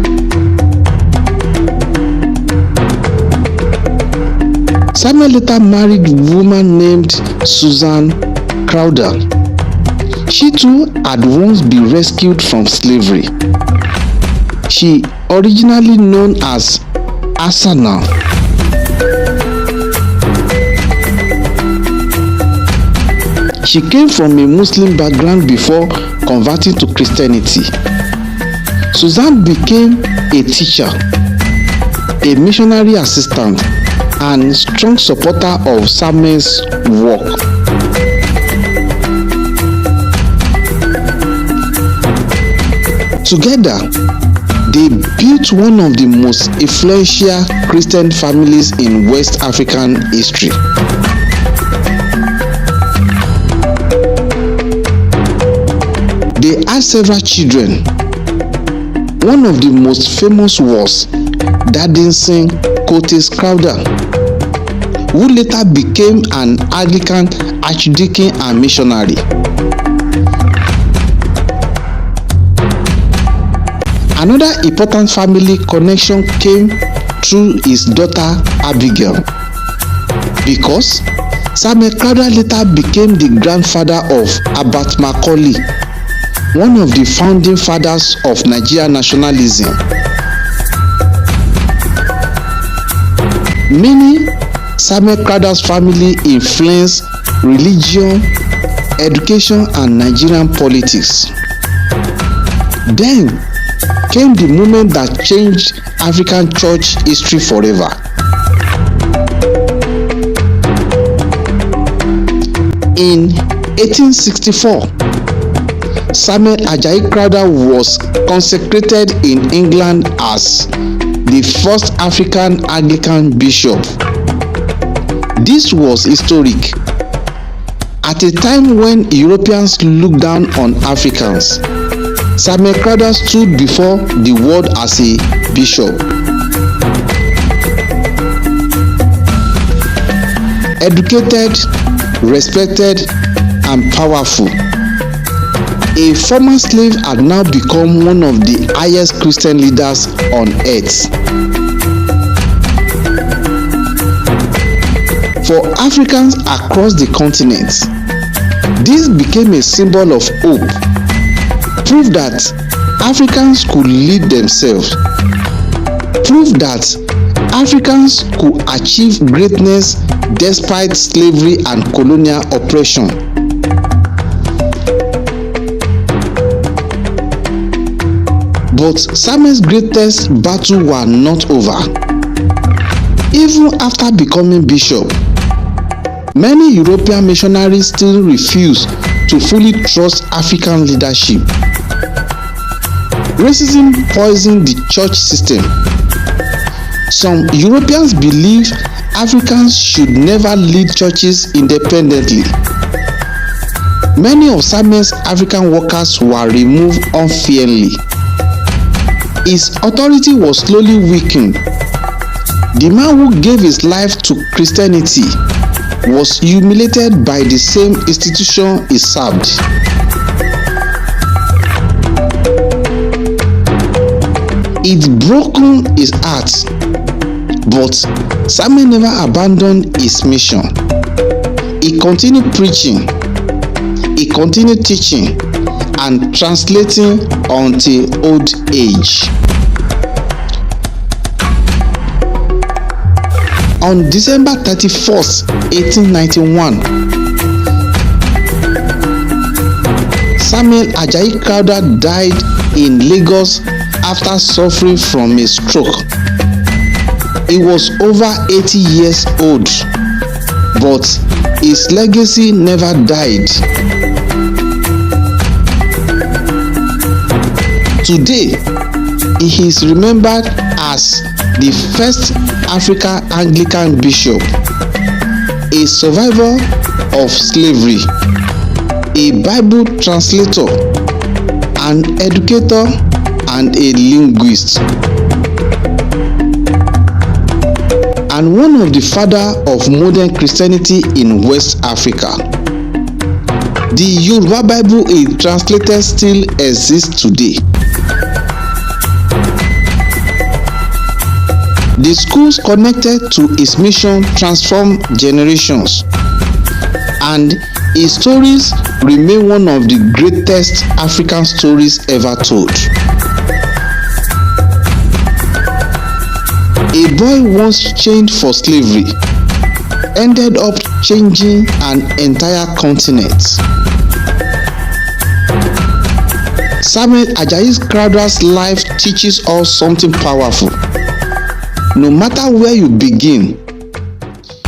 Samuel later married a woman named Susan Crowther. She too had once been rescued from slavery. She originally known as Asana. She came from a Muslim background before converting to Christianity. Susan became a teacher, a missionary assistant, and strong supporter of Samuel's work. Together, they built one of the most influential Christian families in West African history. They had several children. One of the most famous was Dadinson Cotes Crowther, who later became an Anglican archdeacon and missionary. Another important family connection came through his daughter Abigail, because Samuel Crowther later became the grandfather of Abat Macaulay, one of the founding fathers of Nigerian nationalism. Many Samuel Crowther's family influenced religion, education, and Nigerian politics. Then came the moment that changed African church history forever. In 1864, Samuel Ajayi Crowther was consecrated in England as the first African Anglican bishop. This was historic. At a time when Europeans looked down on Africans, Samuel Crowther stood before the world as a bishop. Educated, respected, and powerful, a former slave had now become one of the highest Christian leaders on earth. For Africans across the continent, this became a symbol of hope, proof that Africans could lead themselves, proof that Africans could achieve greatness despite slavery and colonial oppression. But Samuel's greatest battle were not over. Even after becoming bishop, many European missionaries still refuse to fully trust African leadership. Racism poisoned the church system. Some Europeans believe Africans should never lead churches independently. Many of Samuel's African workers were removed unfairly. His authority was slowly weakened. The man who gave his life to Christianity was humiliated by the same institution he served. It broke his heart, but Samuel never abandoned his mission. He continued preaching, he continued teaching, and translating until old age. On December 31st, 1891, Samuel Ajayi Crowther died in Lagos after suffering from a stroke. He was over 80 years old, but his legacy never died. Today, he is remembered as the first African Anglican bishop, a survivor of slavery, a Bible translator, an educator, and a linguist, and one of the fathers of modern Christianity in West Africa. The Yoruba Bible he translated still exists today. The schools connected to his mission transformed generations, and his stories remain one of the greatest African stories ever told. A boy once chained for slavery ended up changing an entire continent. Samuel Ajayi Crowther's life teaches us something powerful. No matter where you begin,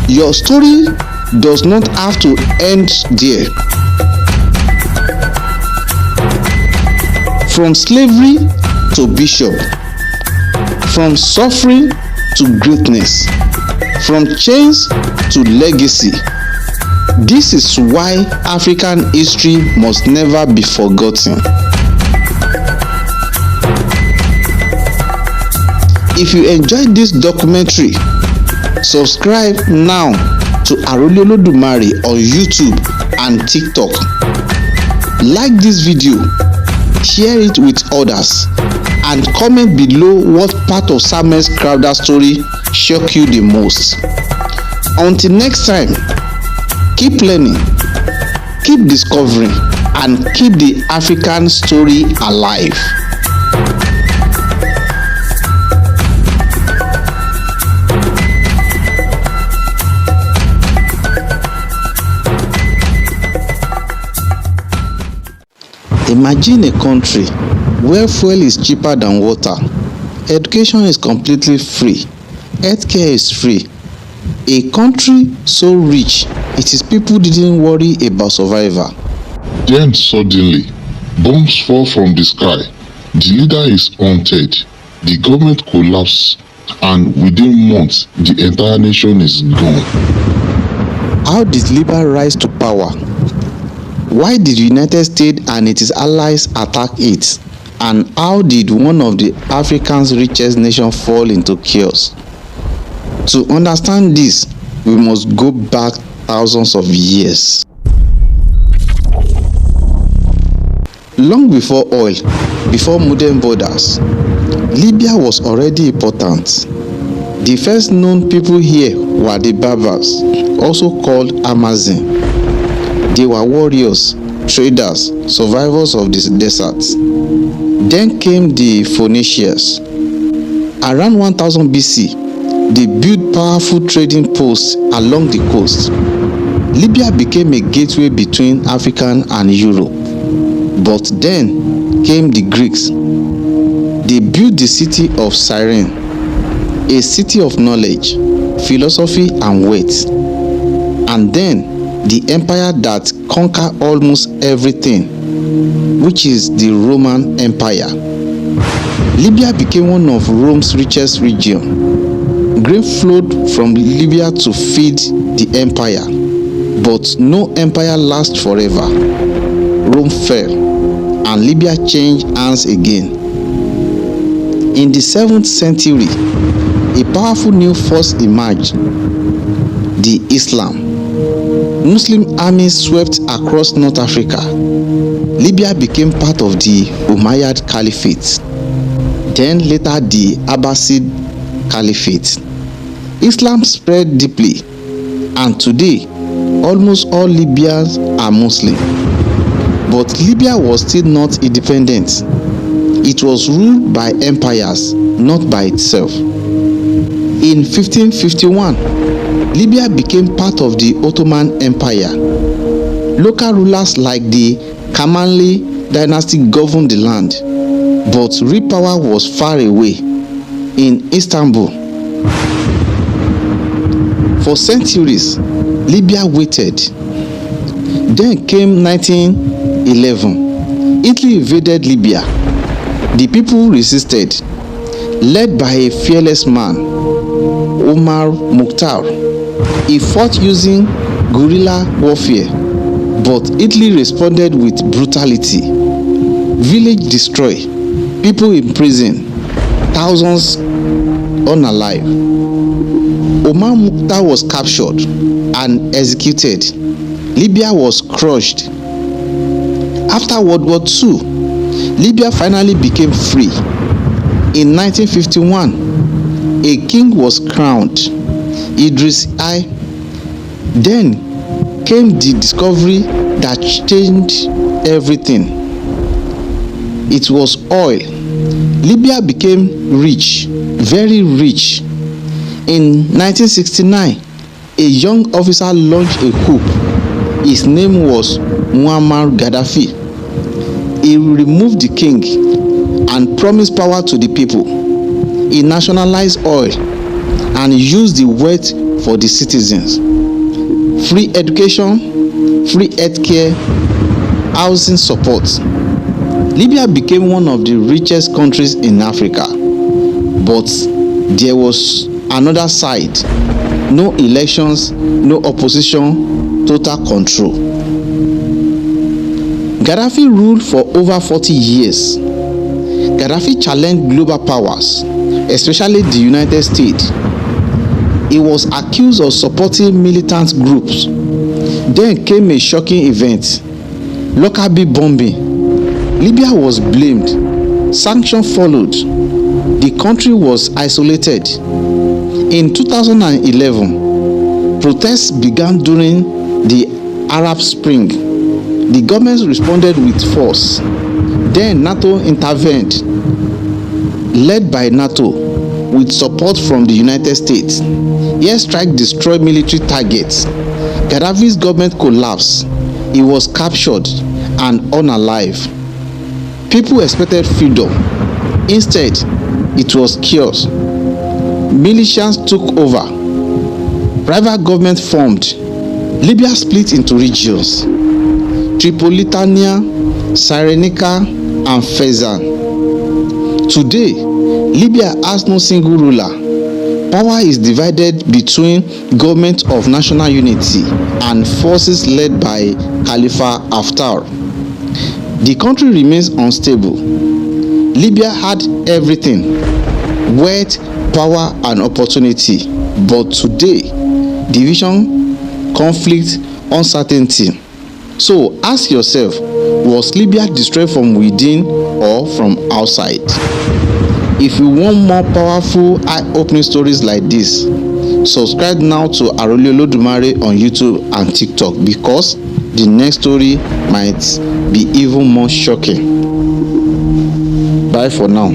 your story does not have to end there. From slavery to bishop, from suffering to greatness, from chains to legacy. This is why African history must never be forgotten. If you enjoyed this documentary, subscribe now to Arole Olodumare on YouTube and TikTok. Like this video, share it with others, and comment below what part of Samuel Crowther's story shocked you the most. Until next time, Keep learning, keep discovering, and keep the African story alive. Imagine a country where fuel is cheaper than water, education is completely free, healthcare is free. A country so rich, it is people didn't worry about survival. Then suddenly, bombs fall from the sky, the leader is haunted, the government collapses, and within months, the entire nation is gone. How did Libya rise to power? Why did the United States and its allies attack it? And how did one of the Africa's richest nations fall into chaos? To understand this, we must go back thousands of years. Long before oil, before modern borders, Libya was already important. The first known people here were the Berbers, also called Amazon. They were warriors, traders, survivors of the deserts. Then came the Phoenicians. Around 1000 BC, they built powerful trading posts along the coast. Libya became a gateway between Africa and Europe. But then came the Greeks. They built the city of Cyrene, a city of knowledge, philosophy, and weight. And then the empire that conquered almost everything, which is the Roman Empire. Libya became one of Rome's richest regions. Grain flowed from Libya to feed the empire, but no empire lasts forever. Rome fell, and Libya changed hands again. In the 7th century, a powerful new force emerged, the Islam. Muslim armies swept across North Africa. Libya became part of the Umayyad Caliphate, then later the Abbasid Caliphate. Islam spread deeply, and today almost all Libyans are Muslim. But Libya was still not independent. It was ruled by empires, not by itself. In 1551, Libya became part of the Ottoman Empire. Local rulers like the Kamanli dynasty governed the land, but real power was far away, in Istanbul. For centuries, Libya waited. Then came 1911. Italy invaded Libya. The people resisted, led by a fearless man, Omar Mukhtar. He fought using guerrilla warfare, but Italy responded with brutality. Village destroyed, people in prison, thousands unalive. Omar Mukhtar was captured and executed. Libya was crushed. After World War II, Libya finally became free. In 1951, a king was crowned, Idris I. Then came the discovery that changed everything. It was oil. Libya became rich, very rich. In 1969, a young officer launched a coup. His name was Muammar Gaddafi. He removed the king and promised power to the people. He nationalized oil and used the wealth for the citizens. Free education, free healthcare, housing support. Libya became one of the richest countries in Africa. But there was another side. No elections, no opposition, total control. Gaddafi ruled for over 40 years. Gaddafi challenged global powers, especially the United States. He was accused of supporting militant groups. Then came a shocking event, Lockerbie bombing. Libya was blamed. Sanctions followed. The country was isolated. In 2011, protests began during the Arab Spring. The government responded with force. Then NATO intervened, led by NATO with support from the United States. Airstrike destroyed military targets. Gaddafi's government collapsed. He was captured and unalive. People expected freedom. Instead, it was chaos. Militias took over. Rival government formed. Libya split into regions: Tripolitania, Cyrenaica, and Fezzan. Today, Libya has no single ruler. Power is divided between government of national unity and forces led by Khalifa Haftar. The country remains unstable. Libya had everything: wealth, power, and opportunity. But today, division, conflict, uncertainty. So ask yourself, was Libya destroyed from within or from outside? If you want more powerful, eye-opening stories like this, subscribe now to Arole Olodumare on YouTube and TikTok, because the next story might be even more shocking. Bye for now.